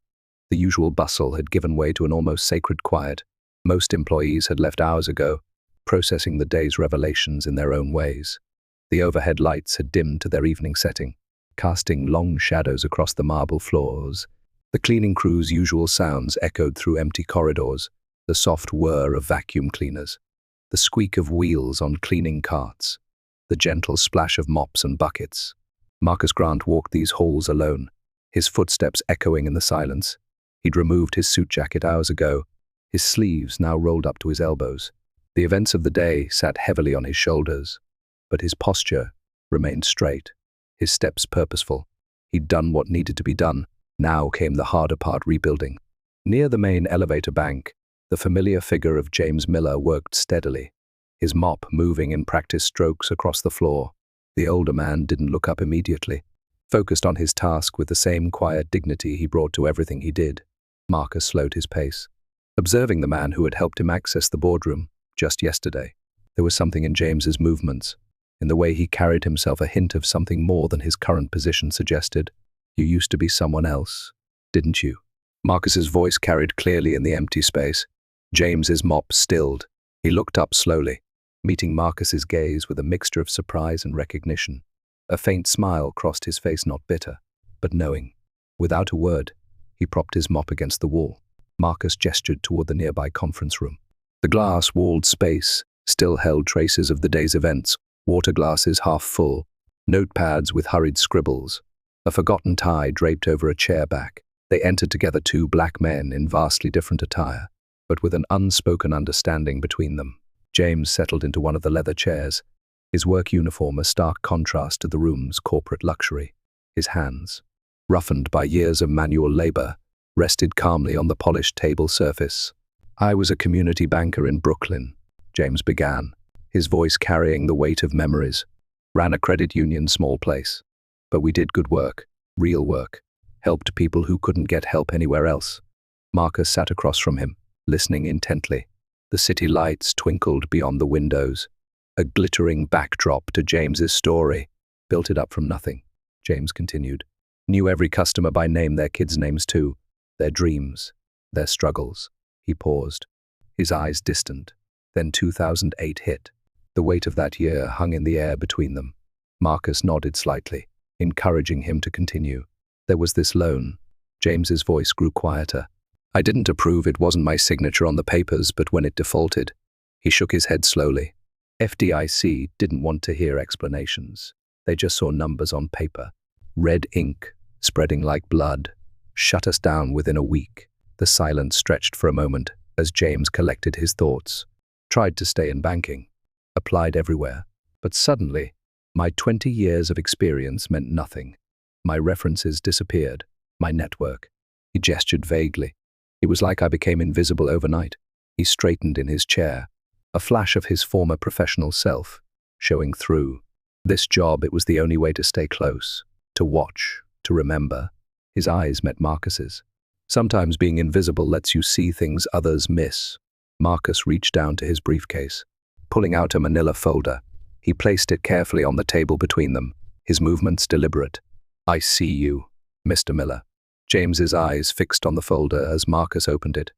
the usual bustle had given way to an almost sacred quiet. Most employees had left hours ago, processing the day's revelations in their own ways. The overhead lights had dimmed to their evening setting, casting long shadows across the marble floors. The cleaning crew's usual sounds echoed through empty corridors, the soft whir of vacuum cleaners, the squeak of wheels on cleaning carts, the gentle splash of mops and buckets. Marcus Grant walked these halls alone, his footsteps echoing in the silence. He'd removed his suit jacket hours ago, his sleeves now rolled up to his elbows. The events of the day sat heavily on his shoulders, but his posture remained straight, his steps purposeful. He'd done what needed to be done. Now came the harder part, rebuilding. Near the main elevator bank, the familiar figure of James Miller worked steadily, his mop moving in practiced strokes across the floor. The older man didn't look up immediately, focused on his task with the same quiet dignity he brought to everything he did. Marcus slowed his pace, observing the man who had helped him access the boardroom just yesterday. There was something in James's movements, in the way he carried himself, a hint of something more than his current position suggested. "You used to be someone else, didn't you?" Marcus's voice carried clearly in the empty space. James's mop stilled. He looked up slowly, meeting Marcus's gaze with a mixture of surprise and recognition. A faint smile crossed his face, not bitter, but knowing. Without a word, he propped his mop against the wall. Marcus gestured toward the nearby conference room. The glass-walled space still held traces of the day's events, water glasses half full, notepads with hurried scribbles, a forgotten tie draped over a chair back. They entered together, two black men in vastly different attire, but with an unspoken understanding between them. James settled into one of the leather chairs, his work uniform a stark contrast to the room's corporate luxury. His hands, roughened by years of manual labor, rested calmly on the polished table surface. "I was a community banker in Brooklyn," James began, his voice carrying the weight of memories. "Ran a credit union, small place. But we did good work, real work, helped people who couldn't get help anywhere else." Marcus sat across from him, listening intently. The city lights twinkled beyond the windows, a glittering backdrop to James's story. "Built it up from nothing," James continued. "Knew every customer by name, their kids' names too, their dreams, their struggles." He paused, his eyes distant. Then 2008 hit. The weight of that year hung in the air between them. Marcus nodded slightly, encouraging him to continue. "There was this loan." James's voice grew quieter. "I didn't approve, it wasn't my signature on the papers, but when it defaulted," he shook his head slowly, FDIC didn't want to hear explanations. They just saw numbers on paper. Red ink, spreading like blood. Shut us down within a week. The silence stretched for a moment as James collected his thoughts. Tried to stay in banking. Applied everywhere. But suddenly, my 20 years of experience meant nothing. My references disappeared. My network. He gestured vaguely. It was like I became invisible overnight. He straightened in his chair. A flash of his former professional self, showing through. This job, it was the only way to stay close, to watch, to remember. His eyes met Marcus's. Sometimes being invisible lets you see things others miss. Marcus reached down to his briefcase. Pulling out a manila folder, he placed it carefully on the table between them, his movements deliberate. "I see you, Mr. Miller." James's eyes fixed on the folder as Marcus opened it.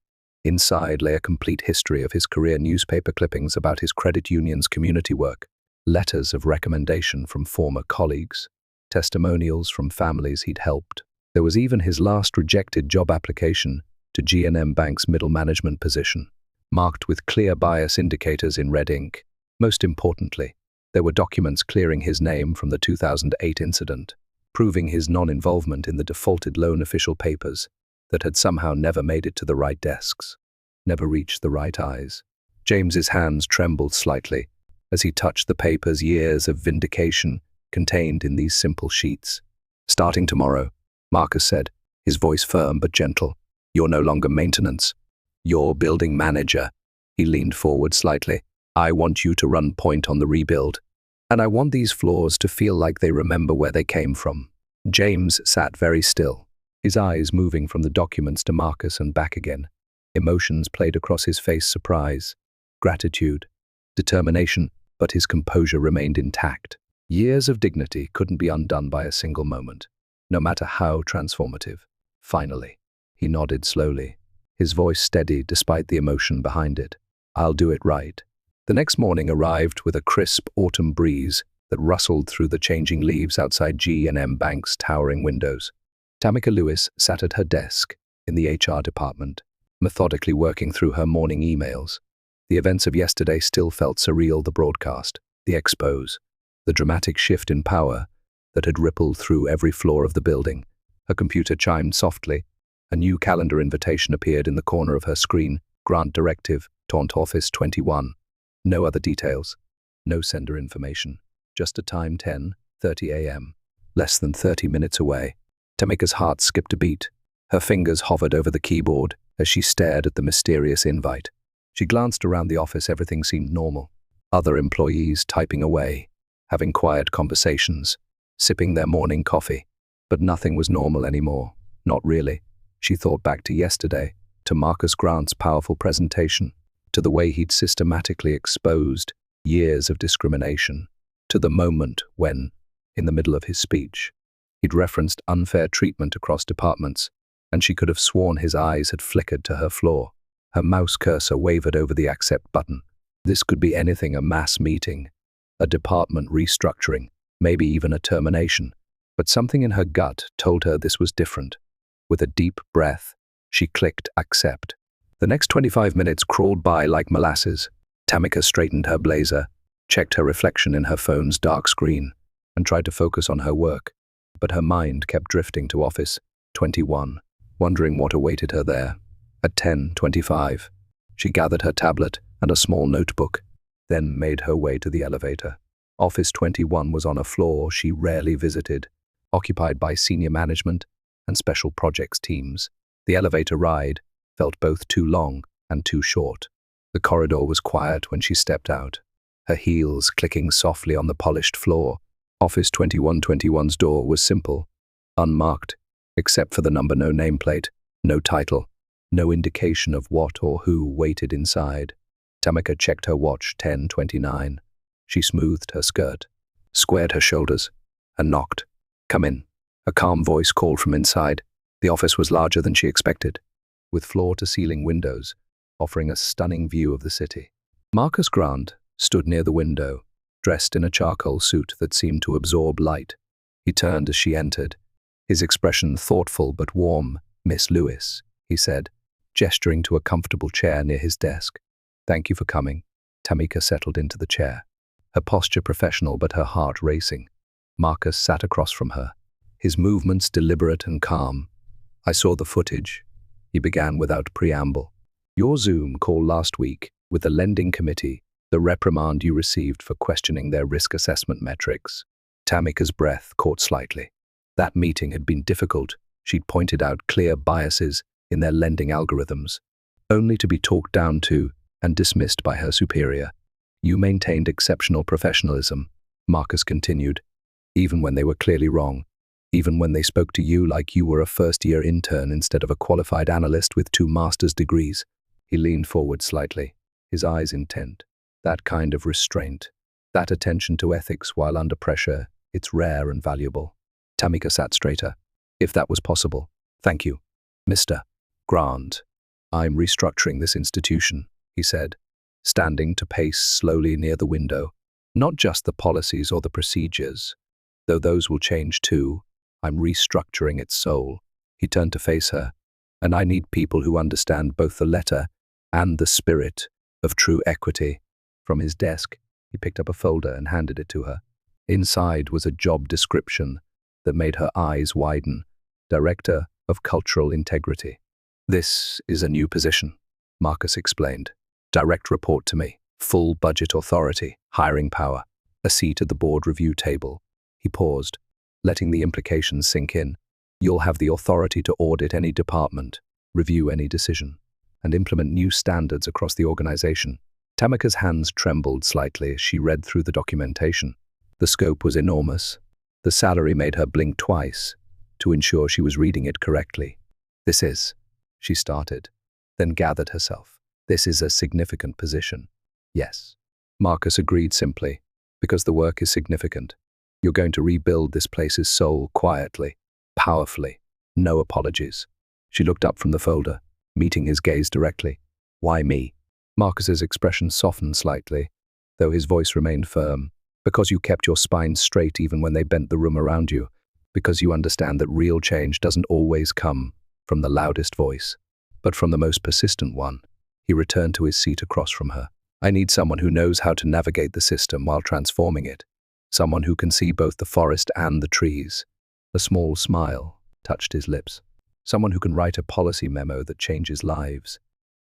Inside lay a complete history of his career, newspaper clippings about his credit union's community work, letters of recommendation from former colleagues, testimonials from families he'd helped. There was even his last rejected job application to G&M Bank's middle management position, marked with clear bias indicators in red ink. Most importantly, there were documents clearing his name from the 2008 incident, proving his non-involvement in the defaulted loan official papers that had somehow never made it to the right desks, never reached the right eyes. James's hands trembled slightly as he touched the papers, years of vindication contained in these simple sheets. "Starting tomorrow," Marcus said, his voice firm but gentle. "You're no longer maintenance. You're building manager." He leaned forward slightly. "I want you to run point on the rebuild. And I want these floors to feel like they remember where they came from." James sat very still, his eyes moving from the documents to Marcus and back again. Emotions played across his face: surprise, gratitude, determination, but his composure remained intact. Years of dignity couldn't be undone by a single moment, no matter how transformative. Finally, he nodded slowly, his voice steady despite the emotion behind it. "I'll do it right." The next morning arrived with a crisp autumn breeze that rustled through the changing leaves outside G&M Bank's towering windows. Tamika Lewis sat at her desk in the HR department, methodically working through her morning emails. The events of yesterday still felt surreal: the broadcast, the expose, the dramatic shift in power that had rippled through every floor of the building. Her computer chimed softly. A new calendar invitation appeared in the corner of her screen. "Grant directive, Taunt Office 21. No other details. No sender information. Just a time: 10:30 a.m. Less than 30 minutes away. Tamika's heart skipped a beat. Her fingers hovered over the keyboard as she stared at the mysterious invite. She glanced around the office. Everything seemed normal. Other employees typing away, having quiet conversations, sipping their morning coffee. But nothing was normal anymore. Not really. She thought back to yesterday, to Marcus Grant's powerful presentation, to the way he'd systematically exposed years of discrimination, to the moment when, in the middle of his speech, he'd referenced unfair treatment across departments, and she could have sworn his eyes had flickered to her floor. Her mouse cursor wavered over the accept button. This could be anything: a mass meeting, a department restructuring, maybe even a termination. But something in her gut told her this was different. With a deep breath, she clicked accept. The next 25 minutes crawled by like molasses. Tamika straightened her blazer, checked her reflection in her phone's dark screen, and tried to focus on her work. But her mind kept drifting to Office 21, wondering what awaited her there. At 10:25, she gathered her tablet and a small notebook, then made her way to the elevator. Office 21 was on a floor she rarely visited, occupied by senior management and special projects teams. The elevator ride felt both too long and too short. The corridor was quiet when she stepped out, her heels clicking softly on the polished floor. Office 2121's door was simple, unmarked, except for the number. No nameplate, no title, no indication of what or who waited inside. Tamika checked her watch. 10:29. She smoothed her skirt, squared her shoulders, and knocked. "Come in." A calm voice called from inside. The office was larger than she expected, with floor-to-ceiling windows, offering a stunning view of the city. Marcus Grant stood near the window, dressed in a charcoal suit that seemed to absorb light. He turned as she entered, his expression thoughtful but warm. "Miss Lewis," he said, gesturing to a comfortable chair near his desk. "Thank you for coming." Tamika settled into the chair. her posture professional but her heart racing. Marcus sat across from her, his movements deliberate and calm. "I saw the footage," he began without preamble. "Your Zoom call last week with the lending committee, the reprimand you received for questioning their risk assessment metrics." Tamika's breath caught slightly. That meeting had been difficult. She'd pointed out clear biases in their lending algorithms, only to be talked down to and dismissed by her superior. "You maintained exceptional professionalism," Marcus continued, "even when they were clearly wrong, even when they spoke to you like you were a first-year intern instead of a qualified analyst with 2 master's degrees." He leaned forward slightly, his eyes intent. That kind of restraint, that attention to ethics while under pressure, it's rare and valuable. Tamika sat straighter. "If that was possible, thank you, Mr. Grant. I'm restructuring this institution," he said, standing to pace slowly near the window. "Not just the policies or the procedures, though those will change too. I'm restructuring its soul." He turned to face her. "And I need people who understand both the letter and the spirit of true equity." From his desk, he picked up a folder and handed it to her. Inside was a job description that made her eyes widen. Director of Cultural Integrity. "This is a new position," Marcus explained. "Direct report to me, full budget authority, hiring power, a seat at the board review table." He paused, letting the implications sink in. "You'll have the authority to audit any department, review any decision, and implement new standards across the organization." Tamika's hands trembled slightly as she read through the documentation. The scope was enormous. The salary made her blink twice to ensure she was reading it correctly. "This is," she started, then gathered herself. "This is a significant position." "Yes." Marcus agreed simply, "because the work is significant. You're going to rebuild this place's soul quietly, powerfully, no apologies." She looked up from the folder, meeting his gaze directly. "Why me?" Marcus's expression softened slightly, though his voice remained firm. "Because you kept your spine straight even when they bent the room around you. Because you understand that real change doesn't always come from the loudest voice, but from the most persistent one." He returned to his seat across from her. "I need someone who knows how to navigate the system while transforming it. Someone who can see both the forest and the trees." A small smile touched his lips. "Someone who can write a policy memo that changes lives."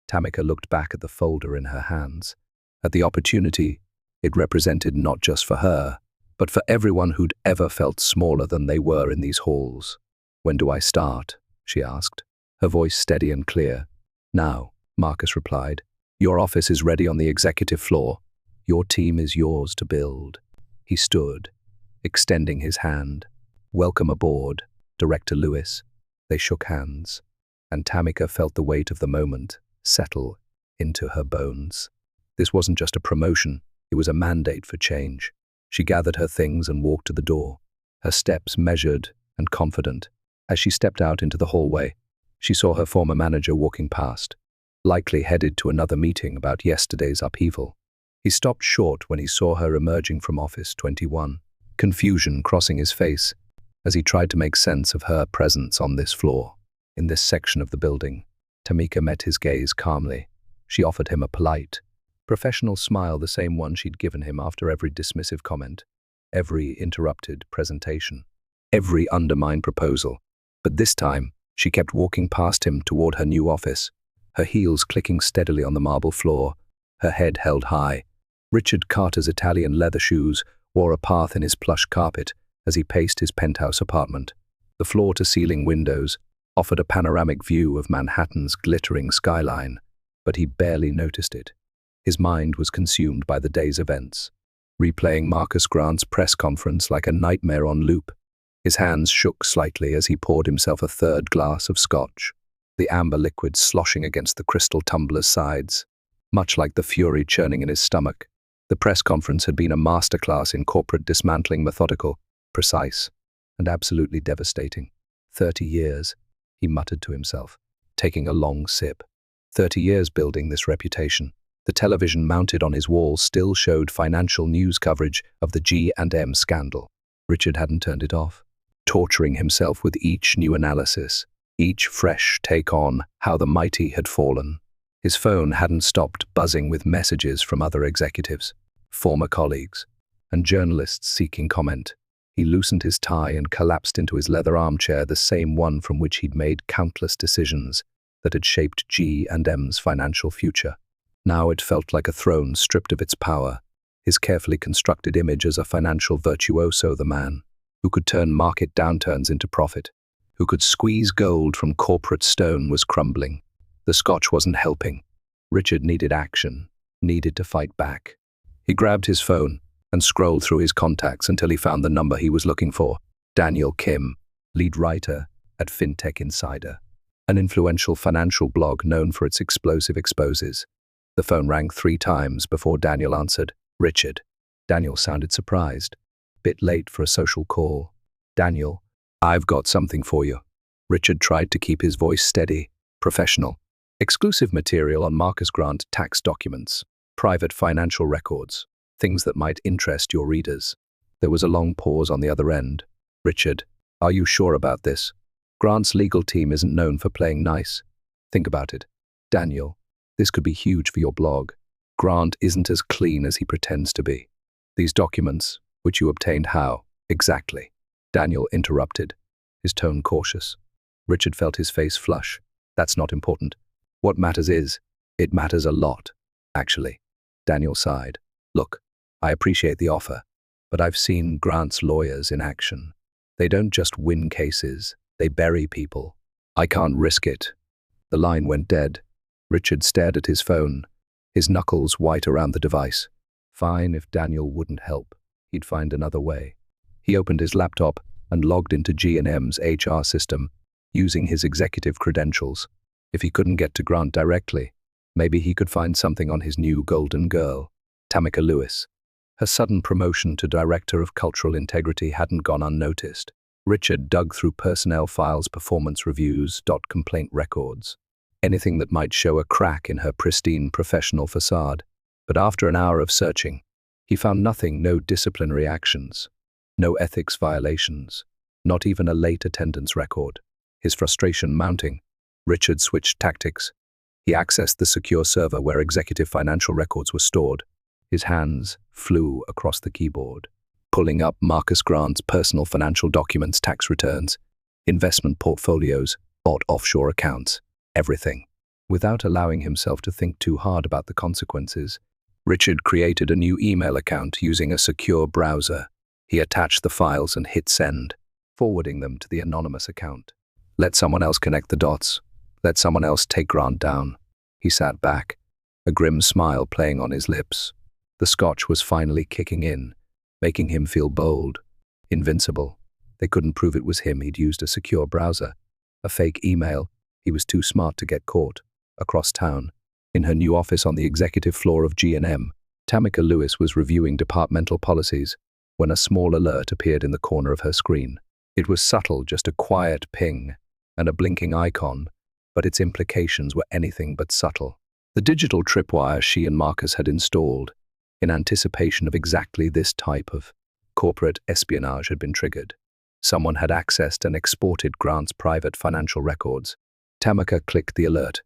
Tamika looked back at the folder in her hands, at the opportunity it represented not just for her, but for everyone who'd ever felt smaller than they were in these halls. "When do I start?" she asked, her voice steady and clear. "Now," Marcus replied. "Your office is ready on the executive floor. Your team is yours to build." He stood, extending his hand. "Welcome aboard, Director Lewis." They shook hands, and Tamika felt the weight of the moment settle into her bones. This wasn't just a promotion, it was a mandate for change. She gathered her things and walked to the door, her steps measured and confident. As she stepped out into the hallway, she saw her former manager walking past, likely headed to another meeting about yesterday's upheaval. He stopped short when he saw her emerging from Office 21, confusion crossing his face as he tried to make sense of her presence on this floor, in this section of the building. Tamika met his gaze calmly. She offered him a polite, professional smile, the same one she'd given him after every dismissive comment, every interrupted presentation, every undermined proposal. But this time, she kept walking past him toward her new office, her heels clicking steadily on the marble floor, her head held high. Richard Carter's Italian leather shoes wore a path in his plush carpet as he paced his penthouse apartment. The floor-to-ceiling windows offered a panoramic view of Manhattan's glittering skyline, but he barely noticed it. His mind was consumed by the day's events, replaying Marcus Grant's press conference like a nightmare on loop. His hands shook slightly as he poured himself a third glass of scotch, the amber liquid sloshing against the crystal tumbler's sides, much like the fury churning in his stomach. The press conference had been a masterclass in corporate dismantling, methodical, precise, and absolutely devastating. 30 years, he muttered to himself, taking a long sip. 30 years building this reputation. The television mounted on his wall still showed financial news coverage of the G&M scandal. Richard hadn't turned it off, torturing himself with each new analysis, each fresh take on how the mighty had fallen. His phone hadn't stopped buzzing with messages from other executives, former colleagues, and journalists seeking comment. He loosened his tie and collapsed into his leather armchair, the same one from which he'd made countless decisions that had shaped G&M's financial future. Now it felt like a throne stripped of its power, his carefully constructed image as a financial virtuoso, the man who could turn market downturns into profit, who could squeeze gold from corporate stone, was crumbling. The scotch wasn't helping. Richard needed action, needed to fight back. He grabbed his phone and scrolled through his contacts until he found the number he was looking for. Daniel Kim, lead writer at FinTech Insider, an influential financial blog known for its explosive exposes. The phone rang 3 times before Daniel answered. Richard. Daniel sounded surprised. Bit late for a social call. Daniel, I've got something for you. Richard tried to keep his voice steady, professional. Exclusive material on Marcus Grant tax documents, private financial records, things that might interest your readers. There was a long pause on the other end. Richard, are you sure about this? Grant's legal team isn't known for playing nice. Think about it. Daniel, this could be huge for your blog. Grant isn't as clean as he pretends to be. These documents, which you obtained how, exactly? Daniel interrupted, his tone cautious. Richard felt his face flush. That's not important. What matters is, it matters a lot, actually. Daniel sighed. Look, I appreciate the offer, but I've seen Grant's lawyers in action. They don't just win cases, they bury people. I can't risk it. The line went dead. Richard stared at his phone, his knuckles white around the device. Fine, if Daniel wouldn't help, he'd find another way. He opened his laptop and logged into G&M's HR system, using his executive credentials. If he couldn't get to Grant directly, maybe he could find something on his new golden girl, Tamika Lewis. Her sudden promotion to Director of Cultural Integrity hadn't gone unnoticed. Richard dug through personnel files, performance reviews, complaint records, anything that might show a crack in her pristine professional facade. But after an hour of searching, he found nothing, no disciplinary actions, no ethics violations, not even a late attendance record. His frustration mounting, Richard switched tactics. He accessed the secure server where executive financial records were stored. His hands flew across the keyboard, pulling up Marcus Grant's personal financial documents, tax returns, investment portfolios, bought offshore accounts, everything. Without allowing himself to think too hard about the consequences, Richard created a new email account using a secure browser. He attached the files and hit send, forwarding them to the anonymous account. Let someone else connect the dots. Let someone else take Grant down. He sat back, a grim smile playing on his lips. The scotch was finally kicking in, making him feel bold, invincible. They couldn't prove it was him. He'd used a secure browser, a fake email. He was too smart to get caught. Across town, in her new office on the executive floor of G&M, Tamika Lewis was reviewing departmental policies when a small alert appeared in the corner of her screen. It was subtle, just a quiet ping and a blinking icon, but its implications were anything but subtle. The digital tripwire she and Marcus had installed in anticipation of exactly this type of corporate espionage had been triggered. Someone had accessed and exported Grant's private financial records. Tamika clicked the alert,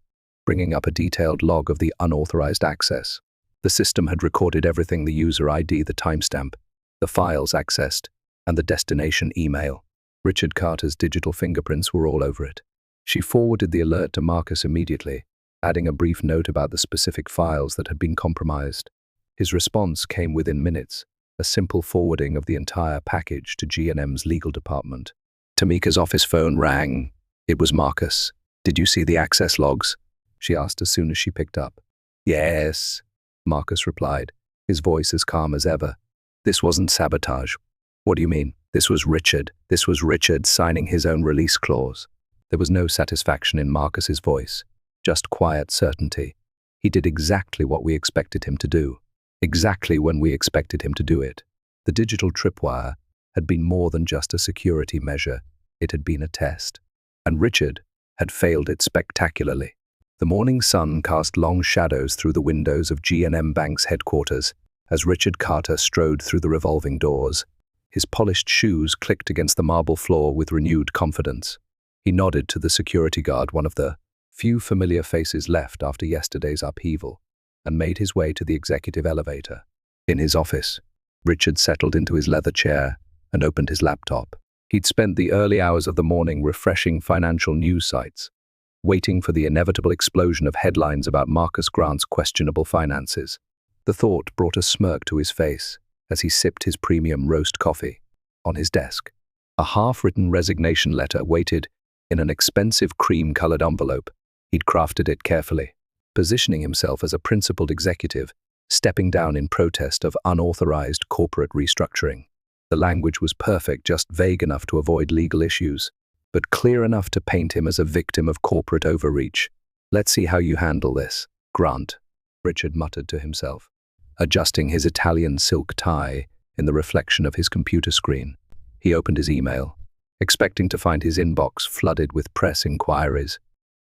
bringing up a detailed log of the unauthorized access. The system had recorded everything: the user ID, the timestamp, the files accessed, and the destination email. Richard Carter's digital fingerprints were all over it. She forwarded the alert to Marcus immediately, adding a brief note about the specific files that had been compromised. His response came within minutes, a simple forwarding of the entire package to G&M's legal department. Tamika's office phone rang. It was Marcus. "Did you see the access logs?" she asked as soon as she picked up. "Yes," Marcus replied, his voice as calm as ever. "This wasn't sabotage." "What do you mean?" This was Richard signing his own release clause. There was no satisfaction in Marcus's voice, just quiet certainty. He did exactly what we expected him to do, exactly when we expected him to do it. The digital tripwire had been more than just a security measure. It had been a test. And Richard had failed it spectacularly. The morning sun cast long shadows through the windows of G&M Bank's headquarters as Richard Carter strode through the revolving doors. His polished shoes clicked against the marble floor with renewed confidence. He nodded to the security guard, one of the few familiar faces left after yesterday's upheaval, and made his way to the executive elevator. In his office, Richard settled into his leather chair and opened his laptop. He'd spent the early hours of the morning refreshing financial news sites, waiting for the inevitable explosion of headlines about Marcus Grant's questionable finances. The thought brought a smirk to his face as he sipped his premium roast coffee. On his desk, a half-written resignation letter waited in an expensive cream-colored envelope. He'd crafted it carefully, positioning himself as a principled executive, stepping down in protest of unauthorized corporate restructuring. The language was perfect, just vague enough to avoid legal issues, but clear enough to paint him as a victim of corporate overreach. "Let's see how you handle this, Grant," Richard muttered to himself, adjusting his Italian silk tie in the reflection of his computer screen. He opened his email, expecting to find his inbox flooded with press inquiries.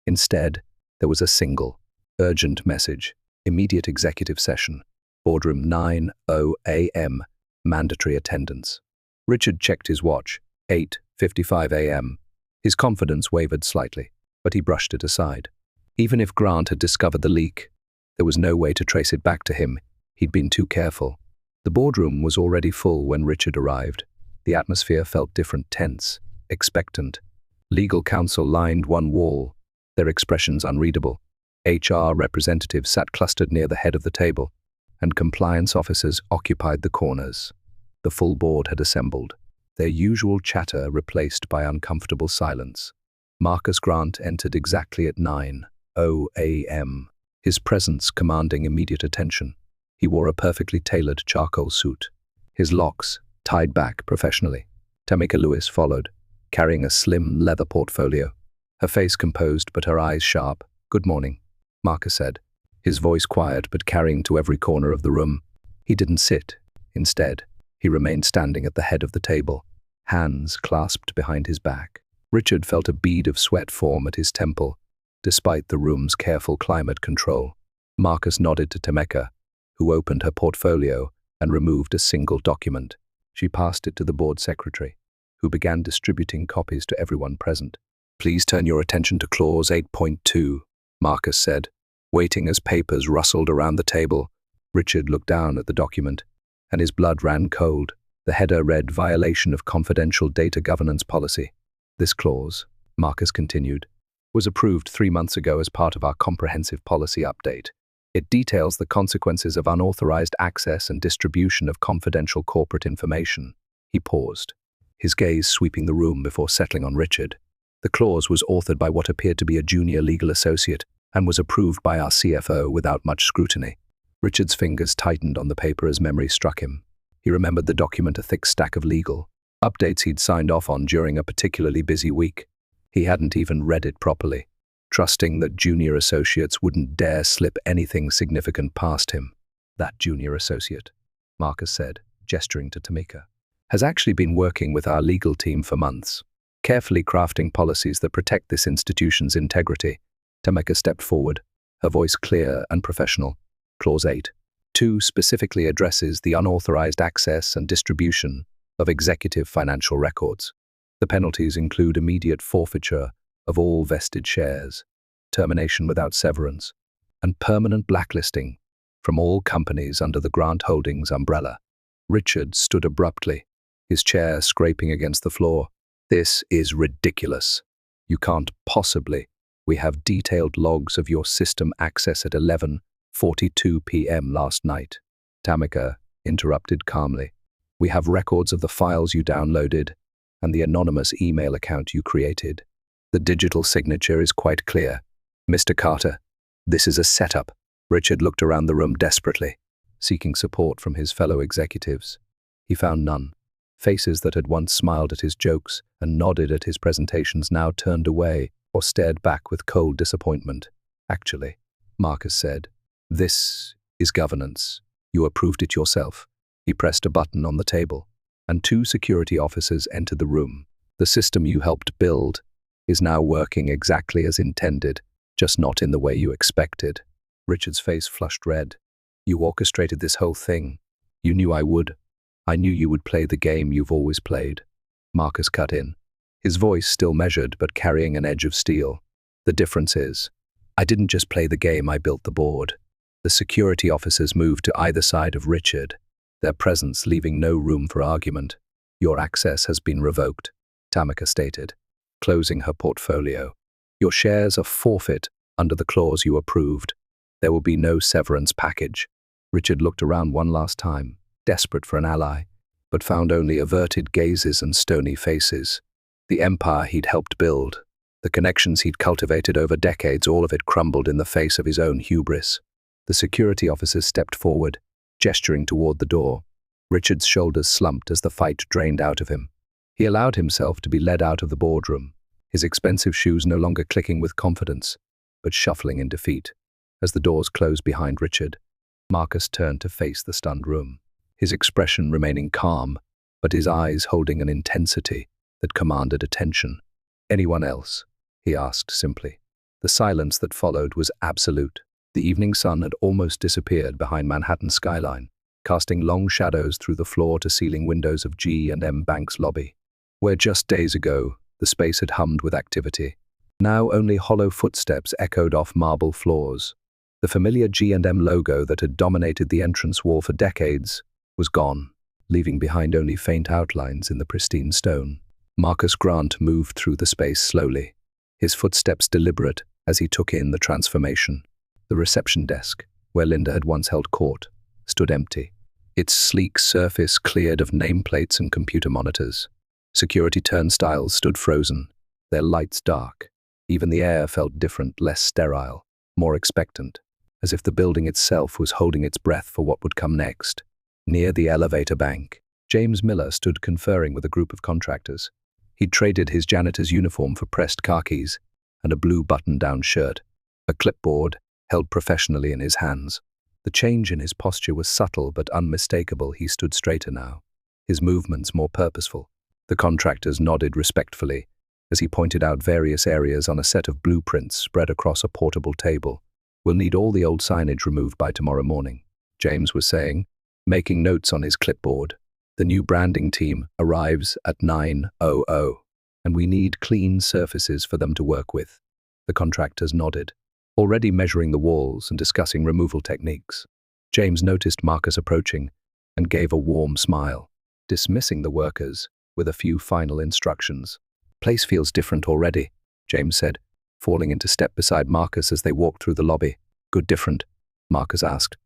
Instead, there was a single, urgent message: immediate executive session, boardroom 9:00 a.m., mandatory attendance. Richard checked his watch, 8:55 a.m. His confidence wavered slightly, but he brushed it aside. Even if Grant had discovered the leak, there was no way to trace it back to him. He'd been too careful. The boardroom was already full when Richard arrived. The atmosphere felt different, tense, expectant. Legal counsel lined one wall, their expressions unreadable. HR representatives sat clustered near the head of the table, and compliance officers occupied the corners. The full board had assembled, their usual chatter replaced by uncomfortable silence. Marcus Grant entered exactly at 9:00 a.m., his presence commanding immediate attention. He wore a perfectly tailored charcoal suit, his locks tied back professionally. Tamika Lewis followed, carrying a slim leather portfolio, her face composed but her eyes sharp. "Good morning," Marcus said, his voice quiet but carrying to every corner of the room. He didn't sit. Instead, he remained standing at the head of the table, hands clasped behind his back. Richard felt a bead of sweat form at his temple, despite the room's careful climate control. Marcus nodded to Tamika, who opened her portfolio and removed a single document. She passed it to the board secretary, who began distributing copies to everyone present. "Please turn your attention to Clause 8.2, Marcus said, waiting as papers rustled around the table. Richard looked down at the document, and his blood ran cold. The header read, "Violation of confidential data governance policy." "This clause," Marcus continued, "was approved 3 months ago as part of our comprehensive policy update. It details the consequences of unauthorized access and distribution of confidential corporate information." He paused, his gaze sweeping the room before settling on Richard. "The clause was authored by what appeared to be a junior legal associate and was approved by our CFO without much scrutiny." Richard's fingers tightened on the paper as memory struck him. He remembered the document, a thick stack of legal updates he'd signed off on during a particularly busy week. He hadn't even read it properly, trusting that junior associates wouldn't dare slip anything significant past him. "That junior associate," Marcus said, gesturing to Tamika, "has actually been working with our legal team for months, carefully crafting policies that protect this institution's integrity." Tamika stepped forward, her voice clear and professional. "Clause 8.2 specifically addresses the unauthorized access and distribution of executive financial records. The penalties include immediate forfeiture of all vested shares, termination without severance, and permanent blacklisting from all companies under the Grant Holdings umbrella." Richard stood abruptly, his chair scraping against the floor. "This is ridiculous. You can't possibly. We have detailed logs of your system access at 11:42 p.m. last night." Tamika interrupted calmly. "We have records of the files you downloaded and the anonymous email account you created. The digital signature is quite clear. Mr. Carter, this is a setup." Richard looked around the room desperately, seeking support from his fellow executives. He found none. Faces that had once smiled at his jokes and nodded at his presentations now turned away or stared back with cold disappointment. "Actually," Marcus said, "this is governance. You approved it yourself." He pressed a button on the table, and 2 security officers entered the room. "The system you helped build is now working exactly as intended, just not in the way you expected." Richard's face flushed red. "You orchestrated this whole thing. You knew I would. I knew you would play the game you've always played." Marcus cut in, his voice still measured but carrying an edge of steel. "The difference is, I didn't just play the game, I built the board." The security officers moved to either side of Richard, their presence leaving no room for argument. "Your access has been revoked," Tamika stated, closing her portfolio. "Your shares are forfeit under the clause you approved. There will be no severance package." Richard looked around one last time, desperate for an ally, but found only averted gazes and stony faces. The empire he'd helped build, the connections he'd cultivated over decades, all of it crumbled in the face of his own hubris. The security officers stepped forward, gesturing toward the door. Richard's shoulders slumped as the fight drained out of him. He allowed himself to be led out of the boardroom, his expensive shoes no longer clicking with confidence, but shuffling in defeat. As the doors closed behind Richard, Marcus turned to face the stunned room, his expression remaining calm, but his eyes holding an intensity that commanded attention. "Anyone else?" he asked simply. The silence that followed was absolute. The evening sun had almost disappeared behind Manhattan's skyline, casting long shadows through the floor-to-ceiling windows of G&M Bank's lobby, where just days ago the space had hummed with activity. Now only hollow footsteps echoed off marble floors. The familiar G&M logo that had dominated the entrance wall for decades was gone, leaving behind only faint outlines in the pristine stone. Marcus Grant moved through the space slowly, his footsteps deliberate as he took in the transformation. The reception desk, where Linda had once held court, stood empty, its sleek surface cleared of nameplates and computer monitors. Security turnstiles stood frozen, their lights dark. Even the air felt different, less sterile, more expectant, as if the building itself was holding its breath for what would come next. Near the elevator bank, James Miller stood conferring with a group of contractors. He'd traded his janitor's uniform for pressed khakis and a blue button-down shirt, a clipboard held professionally in his hands. The change in his posture was subtle but unmistakable. He stood straighter now, his movements more purposeful. The contractors nodded respectfully as he pointed out various areas on a set of blueprints spread across a portable table. "We'll need all the old signage removed by tomorrow morning," James was saying, making notes on his clipboard. "The new branding team arrives at 9:00, and we need clean surfaces for them to work with." The contractors nodded, already measuring the walls and discussing removal techniques. James noticed Marcus approaching and gave a warm smile, dismissing the workers with a few final instructions. "Place feels different already," James said, falling into step beside Marcus as they walked through the lobby. "Good different?" Marcus asked,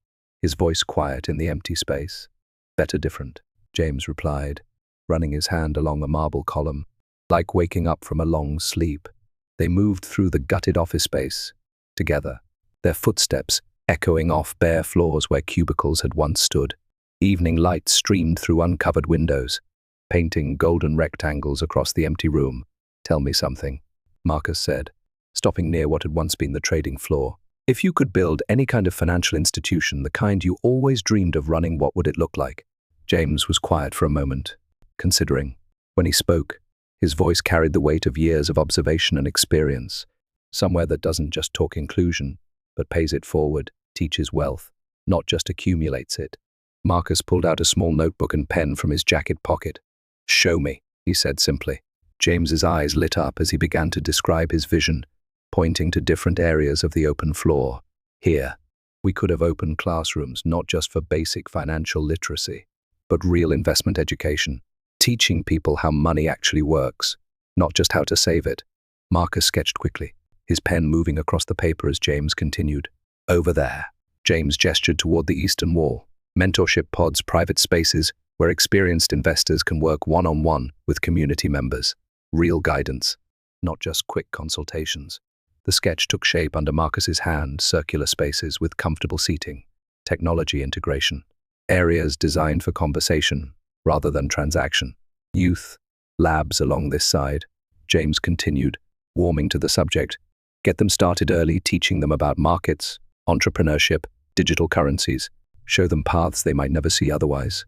his voice quiet in the empty space. "Better different," James replied, running his hand along a marble column. Like waking up from a long sleep, they moved through the gutted office space together, their footsteps echoing off bare floors where cubicles had once stood. Evening light streamed through uncovered windows, painting golden rectangles across the empty room. "Tell me something," Marcus said, stopping near what had once been the trading floor. "If you could build any kind of financial institution, the kind you always dreamed of running, what would it look like?" James was quiet for a moment, considering. When he spoke, his voice carried the weight of years of observation and experience. Somewhere that doesn't just talk inclusion, but pays it forward, teaches wealth, not just accumulates it. Marcus pulled out a small notebook and pen from his jacket pocket. "Show me," he said simply. James's eyes lit up as he began to describe his vision, pointing to different areas of the open floor. "Here, we could have opened classrooms not just for basic financial literacy, but real investment education, teaching people how money actually works, not just how to save it." Marcus sketched quickly, his pen moving across the paper as James continued. "Over there," James gestured toward the eastern wall. "Mentorship pods, private spaces where experienced investors can work one-on-one with community members. Real guidance, not just quick consultations." The sketch took shape under Marcus's hand, circular spaces with comfortable seating, technology integration, areas designed for conversation rather than transaction. "Youth, labs along this side," James continued, warming to the subject. "Get them started early, teaching them about markets, entrepreneurship, digital currencies. Show them paths they might never see otherwise."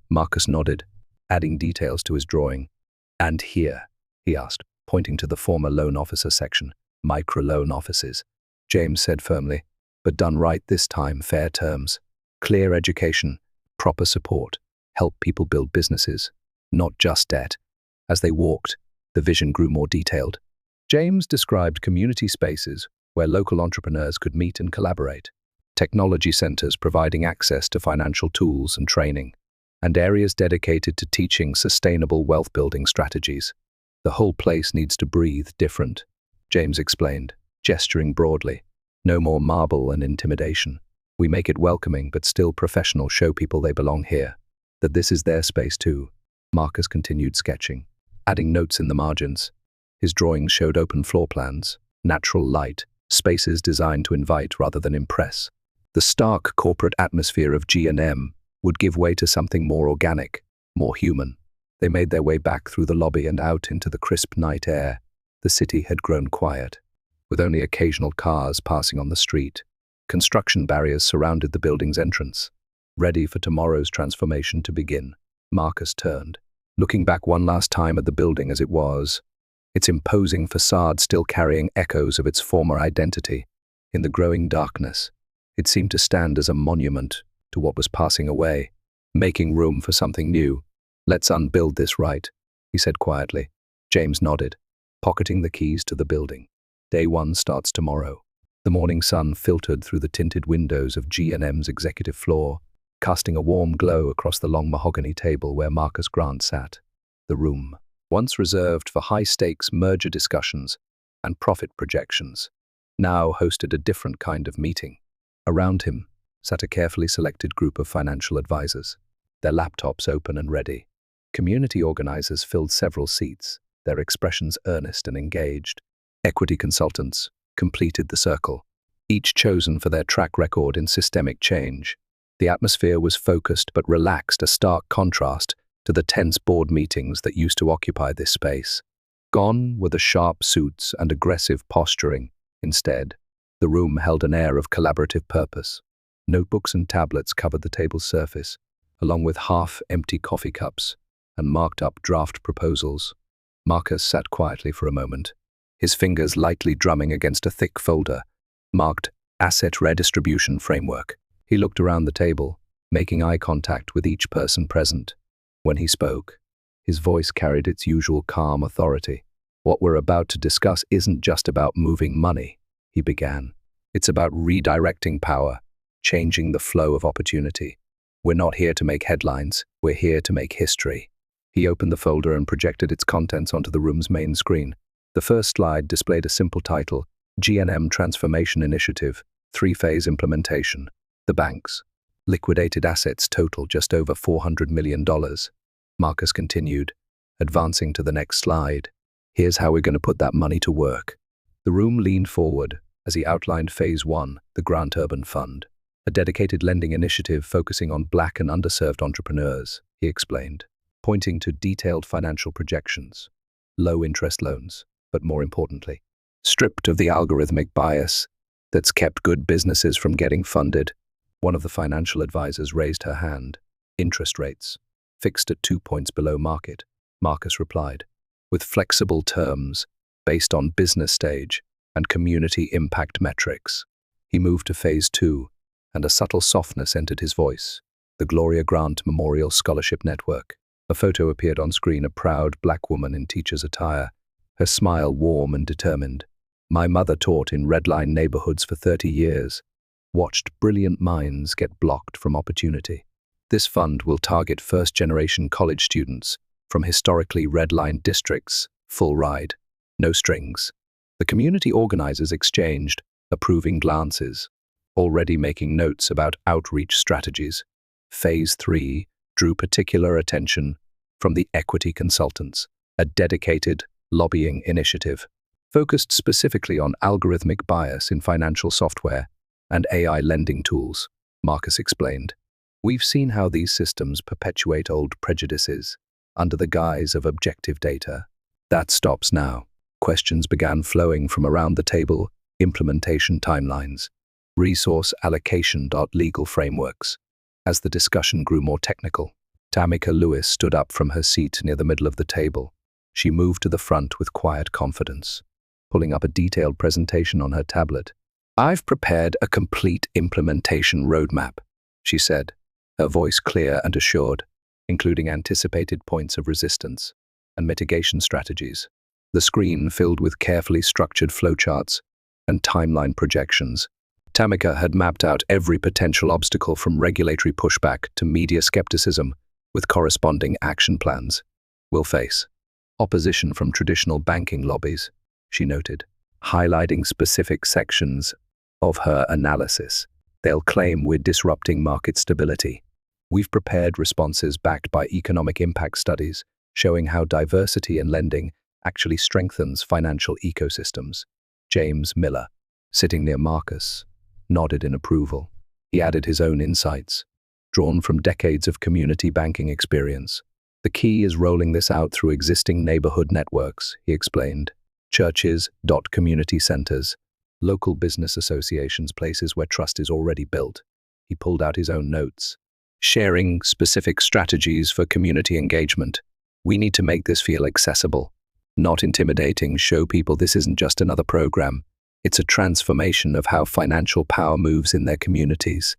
Marcus nodded, adding details to his drawing. "And here," he asked, pointing to the former loan officer section. "Microloan offices," James said firmly, "but done right this time, fair terms. Clear education, proper support, help people build businesses, not just debt." As they walked, the vision grew more detailed. James described community spaces where local entrepreneurs could meet and collaborate, technology centers providing access to financial tools and training, and areas dedicated to teaching sustainable wealth-building strategies. The whole place needs to breathe different, James explained, gesturing broadly. No more marble and intimidation. We make it welcoming but still professional, show people they belong here, that this is their space too. Marcus continued sketching, adding notes in the margins. His drawings showed open floor plans, natural light, spaces designed to invite rather than impress. The stark corporate atmosphere of G&M would give way to something more organic, more human. They made their way back through the lobby and out into the crisp night air. The city had grown quiet, with only occasional cars passing on the street. Construction barriers surrounded the building's entrance, ready for tomorrow's transformation to begin. Marcus turned, looking back one last time at the building as it was, its imposing facade still carrying echoes of its former identity. In the growing darkness, it seemed to stand as a monument to what was passing away, making room for something new. "Let's unbuild this right," he said quietly. James nodded, pocketing the keys to the building. Day one starts tomorrow. The morning sun filtered through the tinted windows of G&M's executive floor, casting a warm glow across the long mahogany table where Marcus Grant sat. The room, once reserved for high-stakes merger discussions and profit projections, now hosted a different kind of meeting. Around him sat a carefully selected group of financial advisors, their laptops open and ready. Community organizers filled several seats, their expressions earnest and engaged. Equity consultants completed the circle, each chosen for their track record in systemic change. The atmosphere was focused but relaxed, a stark contrast to the tense board meetings that used to occupy this space. Gone were the sharp suits and aggressive posturing. Instead, the room held an air of collaborative purpose. Notebooks and tablets covered the table's surface, along with half-empty coffee cups and marked-up draft proposals. Marcus sat quietly for a moment, his fingers lightly drumming against a thick folder marked Asset Redistribution Framework. He looked around the table, making eye contact with each person present. When he spoke, his voice carried its usual calm authority. "What we're about to discuss isn't just about moving money," he began. "It's about redirecting power, changing the flow of opportunity. We're not here to make headlines, we're here to make history." He opened the folder and projected its contents onto the room's main screen. The first slide displayed a simple title, G&M Transformation Initiative, 3-phase implementation. The bank's liquidated assets total just over $400 million. Marcus continued, advancing to the next slide. "Here's how we're going to put that money to work." The room leaned forward as he outlined Phase 1, the Grant Urban Fund, a dedicated lending initiative focusing on Black and underserved entrepreneurs, he explained, pointing to detailed financial projections. Low-interest loans, but more importantly, stripped of the algorithmic bias that's kept good businesses from getting funded. One of the financial advisors raised her hand. "Interest rates, fixed at 2 points below market," Marcus replied, "with flexible terms based on business stage and community impact metrics." He moved to Phase 2, and a subtle softness entered his voice. The Gloria Grant Memorial Scholarship Network. A photo appeared on screen, a proud black woman in teacher's attire, her smile warm and determined. "My mother taught in redline neighborhoods for 30 years, watched brilliant minds get blocked from opportunity. This fund will target first-generation college students from historically redline districts, full ride, no strings." The community organizers exchanged approving glances, already making notes about outreach strategies. Phase 3 drew particular attention from the equity consultants, a dedicated lobbying initiative focused specifically on algorithmic bias in financial software and AI lending tools, Marcus explained. "We've seen how these systems perpetuate old prejudices under the guise of objective data. That stops now." Questions began flowing from around the table: implementation timelines, resource allocation, legal frameworks. As the discussion grew more technical, Tamika Lewis stood up from her seat near the middle of the table. She moved to the front with quiet confidence, pulling up a detailed presentation on her tablet. "I've prepared a complete implementation roadmap," she said, her voice clear and assured, including anticipated points of resistance and mitigation strategies. The screen filled with carefully structured flowcharts and timeline projections. Tamika had mapped out every potential obstacle, from regulatory pushback to media skepticism, with corresponding action plans, will face opposition from traditional banking lobbies, she noted, highlighting specific sections of her analysis. They'll claim we're disrupting market stability. We've prepared responses backed by economic impact studies showing how diversity in lending actually strengthens financial ecosystems. James Miller, sitting near Marcus, nodded in approval. He added his own insights, drawn from decades of community banking experience. The key is rolling this out through existing neighborhood networks, he explained. Churches, community centers, local business associations, places where trust is already built. He pulled out his own notes, sharing specific strategies for community engagement. We need to make this feel accessible, not intimidating. Show people this isn't just another program. It's a transformation of how financial power moves in their communities.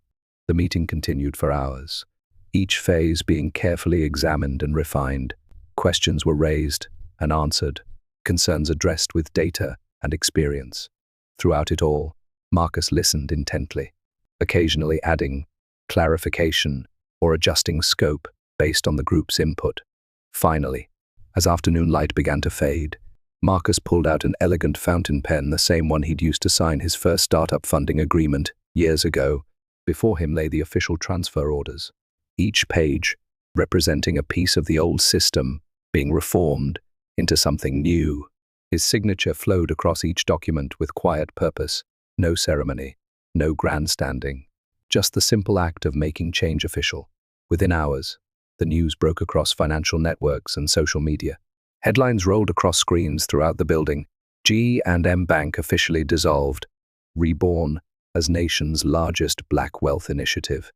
The meeting continued for hours, each phase being carefully examined and refined. Questions were raised and answered, concerns addressed with data and experience. Throughout it all, Marcus listened intently, occasionally adding clarification or adjusting scope based on the group's input. Finally, as afternoon light began to fade, Marcus pulled out an elegant fountain pen, the same one he'd used to sign his first startup funding agreement years ago. Before him lay the official transfer orders, each page representing a piece of the old system being reformed into something new. His signature flowed across each document with quiet purpose, no ceremony, no grandstanding, just the simple act of making change official. Within hours, the news broke across financial networks and social media. Headlines rolled across screens throughout the building. G&M Bank officially dissolved, reborn as nation's largest black wealth initiative.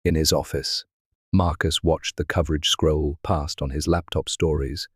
In his office, Marcus watched the coverage scroll past on his laptop stories,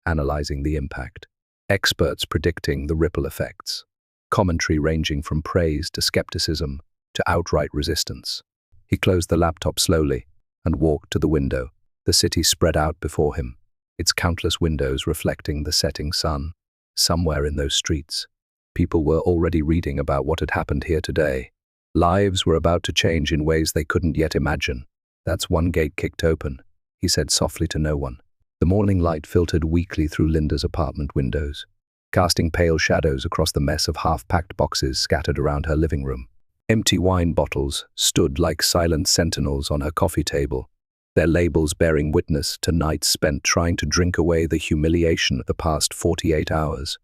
analyzing the impact. Experts predicting the ripple effects. Commentary ranging from praise to skepticism to outright resistance. He closed the laptop slowly and walked to the window. The city spread out before him, its countless windows reflecting the setting sun. Somewhere in those streets, people were already reading about what had happened here today. Lives were about to change in ways they couldn't yet imagine. That's one gate kicked open, he said softly to no one. The morning light filtered weakly through Linda's apartment windows, casting pale shadows across the mess of half-packed boxes scattered around her living room. Empty wine bottles stood like silent sentinels on her coffee table, their labels bearing witness to nights spent trying to drink away the humiliation of the past 48 hours.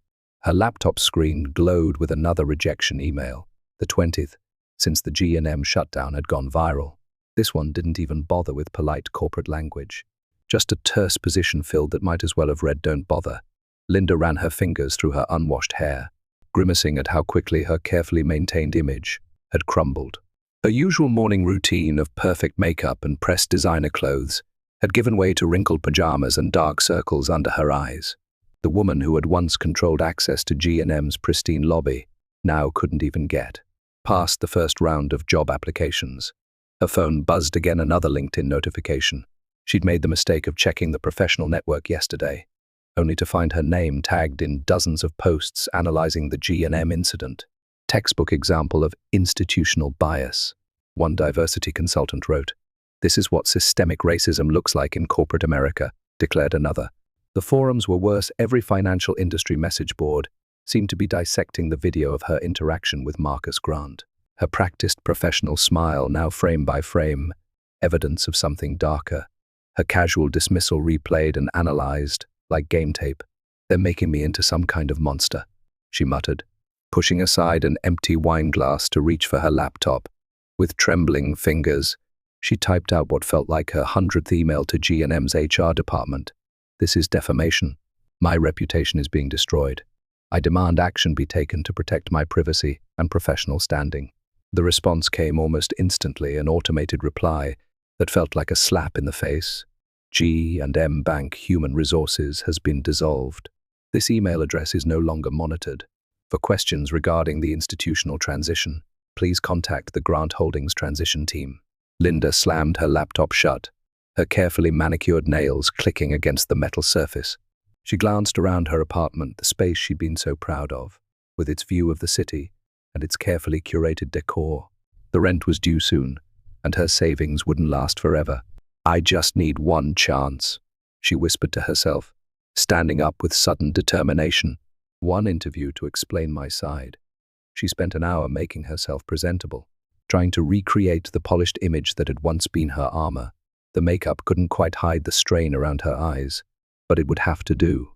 Her laptop screen glowed with another rejection email, the 20th, since the G&M shutdown had gone viral. This one didn't even bother with polite corporate language. Just a terse position filled that might as well have read "Don't bother." Linda ran her fingers through her unwashed hair, grimacing at how quickly her carefully maintained image had crumbled. Her usual morning routine of perfect makeup and pressed designer clothes had given way to wrinkled pajamas and dark circles under her eyes. The woman who had once controlled access to G&M's pristine lobby now couldn't even get past the first round of job applications. Her phone buzzed again, another LinkedIn notification. She'd made the mistake of checking the professional network yesterday, only to find her name tagged in dozens of posts analyzing the G&M incident. Textbook example of institutional bias, one diversity consultant wrote. This is what systemic racism looks like in corporate America, declared another. The forums were worse. Every financial industry message board seemed to be dissecting the video of her interaction with Marcus Grant. Her practiced professional smile now frame by frame, evidence of something darker. Her casual dismissal replayed and analyzed, like game tape. They're making me into some kind of monster, she muttered, pushing aside an empty wine glass to reach for her laptop. With trembling fingers, she typed out what felt like her 100th email to G&M's HR department. This is defamation. My reputation is being destroyed. I demand action be taken to protect my privacy and professional standing. The response came almost instantly, an automated reply that felt like a slap in the face. G&M Bank Human Resources has been dissolved. This email address is no longer monitored. For questions regarding the institutional transition, please contact the Grant Holdings transition team. Linda slammed her laptop shut, her carefully manicured nails clicking against the metal surface. She glanced around her apartment, the space she'd been so proud of, with its view of the city and its carefully curated decor. The rent was due soon, and her savings wouldn't last forever. I just need one chance, she whispered to herself, standing up with sudden determination. One interview to explain my side. She spent an hour making herself presentable, trying to recreate the polished image that had once been her armor. The makeup couldn't quite hide the strain around her eyes, but it would have to do.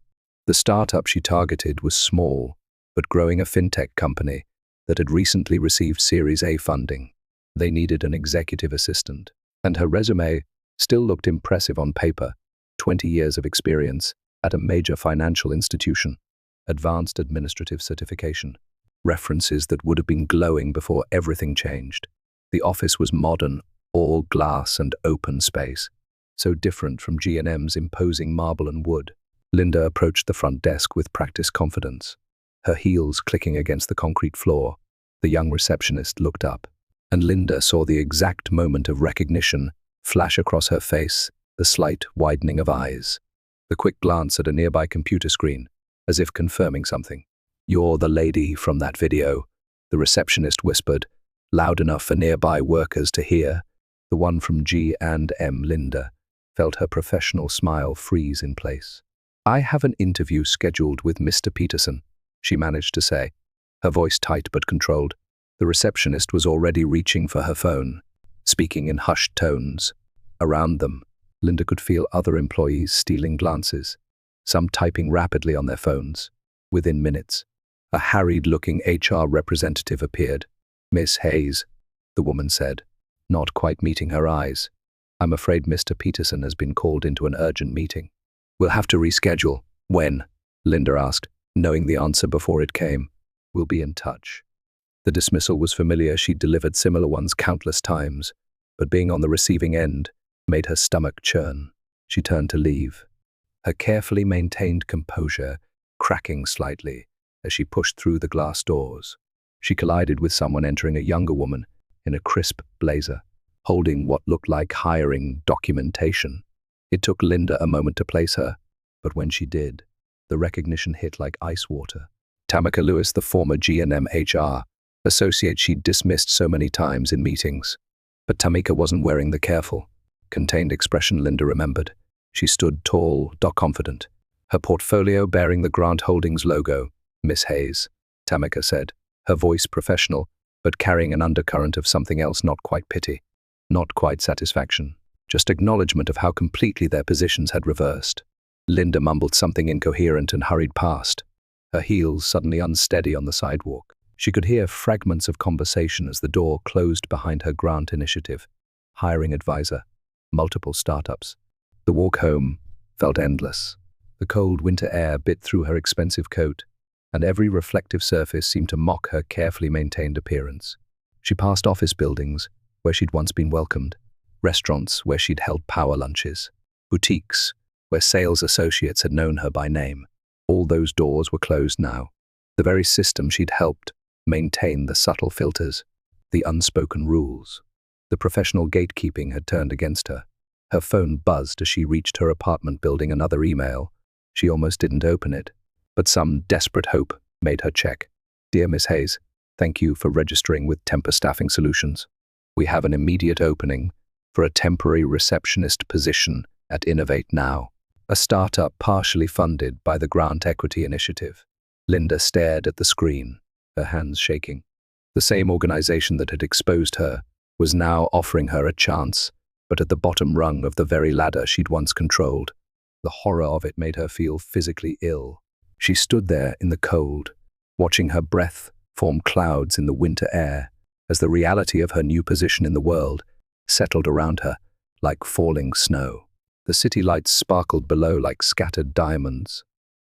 The startup she targeted was small, but growing, a fintech company that had recently received Series A funding. They needed an executive assistant, and her resume still looked impressive on paper. 20 years of experience at a major financial institution, advanced administrative certification, references that would have been glowing before everything changed. The office was modern, all glass and open space, so different from G&M's imposing marble and wood. Linda approached the front desk with practiced confidence, her heels clicking against the concrete floor. The young receptionist looked up, and Linda saw the exact moment of recognition flash across her face, the slight widening of eyes, the quick glance at a nearby computer screen, as if confirming something. "You're the lady from that video," the receptionist whispered, loud enough for nearby workers to hear. The one from G&M. Linda felt her professional smile freeze in place. "I have an interview scheduled with Mr. Peterson," she managed to say, her voice tight but controlled. The receptionist was already reaching for her phone, speaking in hushed tones. Around them, Linda could feel other employees stealing glances, some typing rapidly on their phones. Within minutes, a harried-looking HR representative appeared. "Miss Hayes," the woman said, not quite meeting her eyes. "I'm afraid Mr. Peterson has been called into an urgent meeting." "We'll have to reschedule." "When?" Linda asked, knowing the answer before it came. "We'll be in touch." The dismissal was familiar. She'd delivered similar ones countless times, but being on the receiving end made her stomach churn. She turned to leave, her carefully maintained composure cracking slightly as she pushed through the glass doors. She collided with someone entering, a younger woman in a crisp blazer, holding what looked like hiring documentation. It took Linda a moment to place her, but when she did, the recognition hit like ice water. Tamika Lewis, the former G&M HR associate she'd dismissed so many times in meetings. But Tamika wasn't wearing the careful, contained expression Linda remembered. She stood tall, confident, her portfolio bearing the Grant Holdings logo. "Miss Hayes," Tamika said, her voice professional, but carrying an undercurrent of something else, not quite pity, not quite satisfaction, just acknowledgement of how completely their positions had reversed. Linda mumbled something incoherent and hurried past, her heels suddenly unsteady on the sidewalk. She could hear fragments of conversation as the door closed behind her Grant initiative, hiring advisor, multiple startups. The walk home felt endless. The cold winter air bit through her expensive coat, and every reflective surface seemed to mock her carefully maintained appearance. She passed office buildings where she'd once been welcomed, restaurants where she'd held power lunches, boutiques where sales associates had known her by name. All those doors were closed now. The very system she'd helped maintain, the subtle filters, the unspoken rules, the professional gatekeeping had turned against her. Her phone buzzed as she reached her apartment building, another email. She almost didn't open it, but some desperate hope made her check. "Dear Miss Hayes, thank you for registering with Temper Staffing Solutions. We have an immediate opening for a temporary receptionist position at Innovate Now, a startup partially funded by the Grant Equity Initiative." Linda stared at the screen, her hands shaking. The same organization that had exposed her was now offering her a chance, but at the bottom rung of the very ladder she'd once controlled. The horror of it made her feel physically ill. She stood there in the cold, watching her breath form clouds in the winter air as the reality of her new position in the world settled around her like falling snow. The city lights sparkled below like scattered diamonds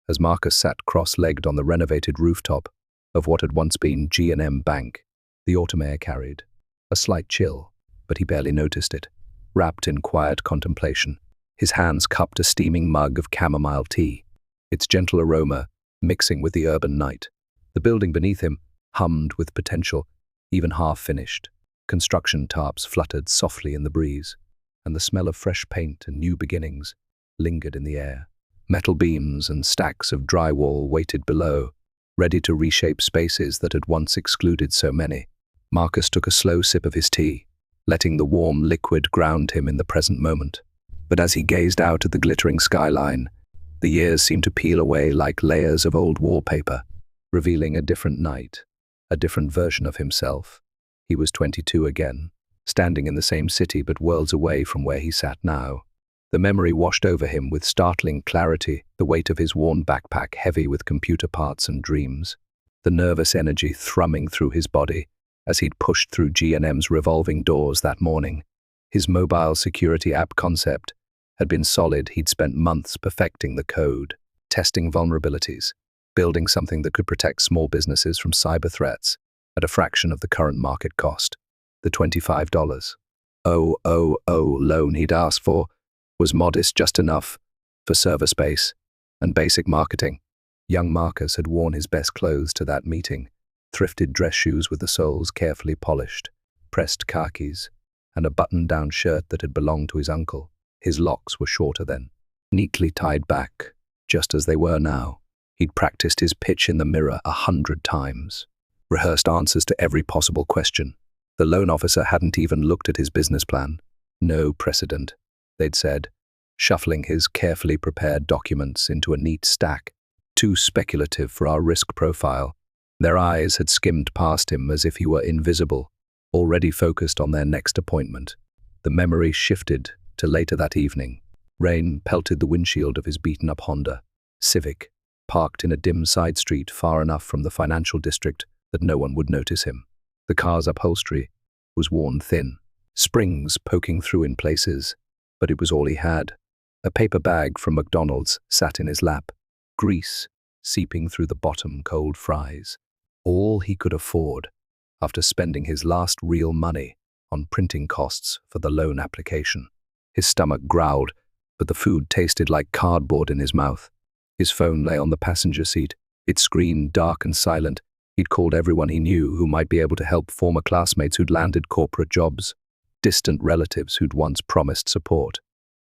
as Marcus sat cross-legged on the renovated rooftop of what had once been G&M Bank. The autumn air carried a slight chill, but he barely noticed it. Wrapped in quiet contemplation, his hands cupped a steaming mug of chamomile tea, its gentle aroma mixing with the urban night. The building beneath him hummed with potential, even half-finished. Construction tarps fluttered softly in the breeze, and the smell of fresh paint and new beginnings lingered in the air. Metal beams and stacks of drywall waited below, ready to reshape spaces that had once excluded so many. Marcus took a slow sip of his tea, letting the warm liquid ground him in the present moment. But as he gazed out at the glittering skyline, the years seemed to peel away like layers of old wallpaper, revealing a different night, a different version of himself. He was 22 again, standing in the same city but worlds away from where he sat now. The memory washed over him with startling clarity, the weight of his worn backpack heavy with computer parts and dreams, the nervous energy thrumming through his body as he'd pushed through G&M's revolving doors that morning. His mobile security app concept had been solid. He'd spent months perfecting the code, testing vulnerabilities, building something that could protect small businesses from cyber threats at a fraction of the current market cost. The $25 loan he'd asked for was modest, just enough for server space and basic marketing. Young Marcus had worn his best clothes to that meeting, thrifted dress shoes with the soles carefully polished, pressed khakis, and a button-down shirt that had belonged to his uncle. His locks were shorter then, neatly tied back, just as they were now. He'd practiced his pitch in the mirror 100 times, rehearsed answers to every possible question. The loan officer hadn't even looked at his business plan. No precedent, they'd said, shuffling his carefully prepared documents into a neat stack. Too speculative for our risk profile. Their eyes had skimmed past him as if he were invisible, already focused on their next appointment. The memory shifted to later that evening. Rain pelted the windshield of his beaten-up Honda Civic, parked in a dim side street far enough from the financial district that no one would notice him. The car's upholstery was worn thin, springs poking through in places, but it was all he had. A paper bag from McDonald's sat in his lap, grease seeping through the bottom, cold fries. All he could afford after spending his last real money on printing costs for the loan application. His stomach growled, but the food tasted like cardboard in his mouth. His phone lay on the passenger seat, its screen dark and silent. He'd called everyone he knew who might be able to help, former classmates who'd landed corporate jobs, distant relatives who'd once promised support,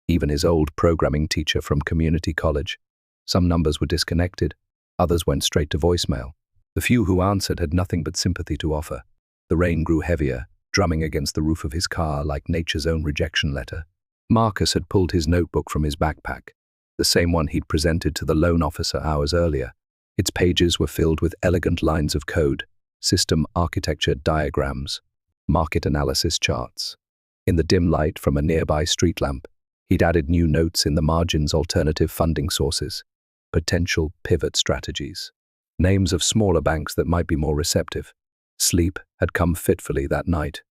even his old programming teacher from community college. Some numbers were disconnected, others went straight to voicemail. The few who answered had nothing but sympathy to offer. The rain grew heavier, drumming against the roof of his car like nature's own rejection letter. Marcus had pulled his notebook from his backpack, the same one he'd presented to the loan officer hours earlier. Its pages were filled with elegant lines of code, system architecture diagrams, market analysis charts. In the dim light from a nearby street lamp, he'd added new notes in the margins: alternative funding sources, potential pivot strategies, names of smaller banks that might be more receptive. Sleep had come fitfully that night,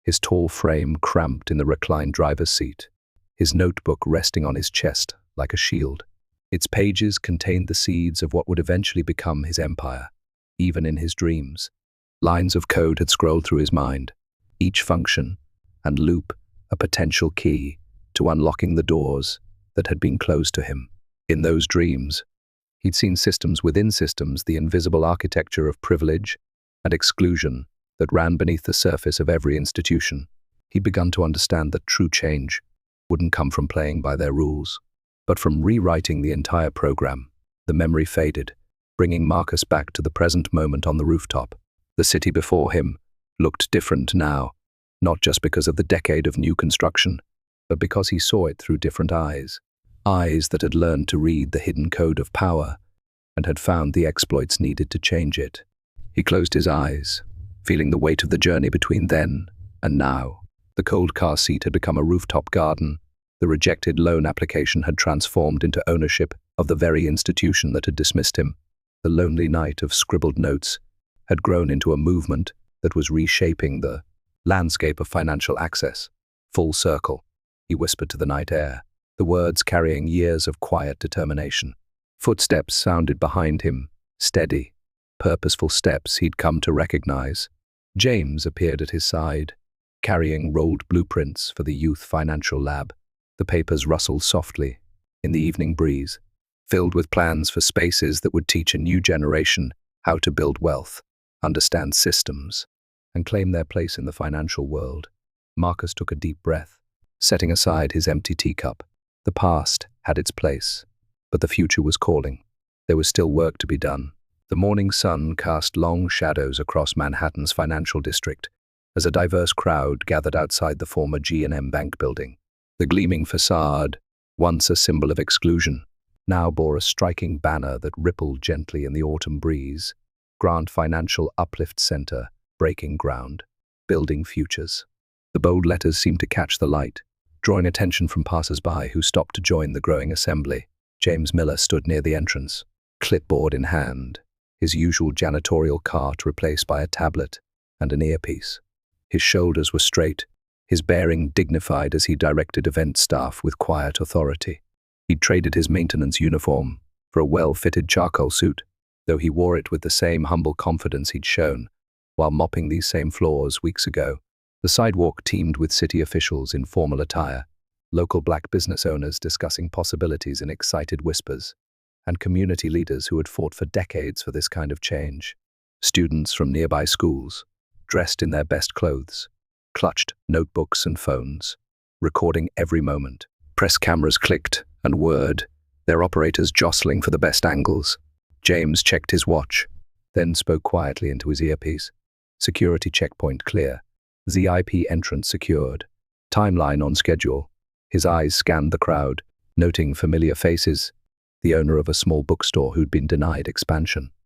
his tall frame cramped in the reclined driver's seat, his notebook resting on his chest like a shield. Its pages contained the seeds of what would eventually become his empire. Even in his dreams, lines of code had scrolled through his mind, each function and loop a potential key to unlocking the doors that had been closed to him. In those dreams, he'd seen systems within systems, the invisible architecture of privilege and exclusion that ran beneath the surface of every institution. He'd begun to understand that true change wouldn't come from playing by their rules, but from rewriting the entire program. The memory faded, bringing Marcus back to the present moment on the rooftop. The city before him looked different now, not just because of the decade of new construction, but because he saw it through different eyes. Eyes that had learned to read the hidden code of power and had found the exploits needed to change it. He closed his eyes, feeling the weight of the journey between then and now. The cold car seat had become a rooftop garden. The rejected loan application had transformed into ownership of the very institution that had dismissed him. The lonely night of scribbled notes had grown into a movement that was reshaping the landscape of financial access. Full circle, he whispered to the night air, the words carrying years of quiet determination. Footsteps sounded behind him, steady, purposeful steps he'd come to recognize. James appeared at his side, carrying rolled blueprints for the youth financial lab. The papers rustled softly in the evening breeze, filled with plans for spaces that would teach a new generation how to build wealth, understand systems, and claim their place in the financial world. Marcus took a deep breath, setting aside his empty teacup. The past had its place, but the future was calling. There was still work to be done. The morning sun cast long shadows across Manhattan's financial district as a diverse crowd gathered outside the former G&M Bank building. The gleaming facade once a symbol of exclusion, now bore a striking banner that rippled gently in the autumn breeze. Grant Financial Uplift Center, breaking ground, building futures. The bold letters seemed to catch the light, drawing attention from passers-by who stopped to join the growing assembly. James Miller stood near the entrance, clipboard in hand, his usual janitorial cart replaced by a tablet and an earpiece. His shoulders were straight, his bearing dignified as he directed event staff with quiet authority. He'd traded his maintenance uniform for a well-fitted charcoal suit, though he wore it with the same humble confidence he'd shown while mopping these same floors weeks ago. The sidewalk teemed with city officials in formal attire, local black business owners discussing possibilities in excited whispers, and community leaders who had fought for decades for this kind of change. Students from nearby schools, dressed in their best clothes, clutched notebooks and phones, recording every moment. Press cameras clicked and whirred, their operators jostling for the best angles. James checked his watch, then spoke quietly into his earpiece. Security checkpoint clear. ZIP entrance secured. Timeline on schedule. His eyes scanned the crowd, noting familiar faces. The owner of a small bookstore who'd been denied expansion.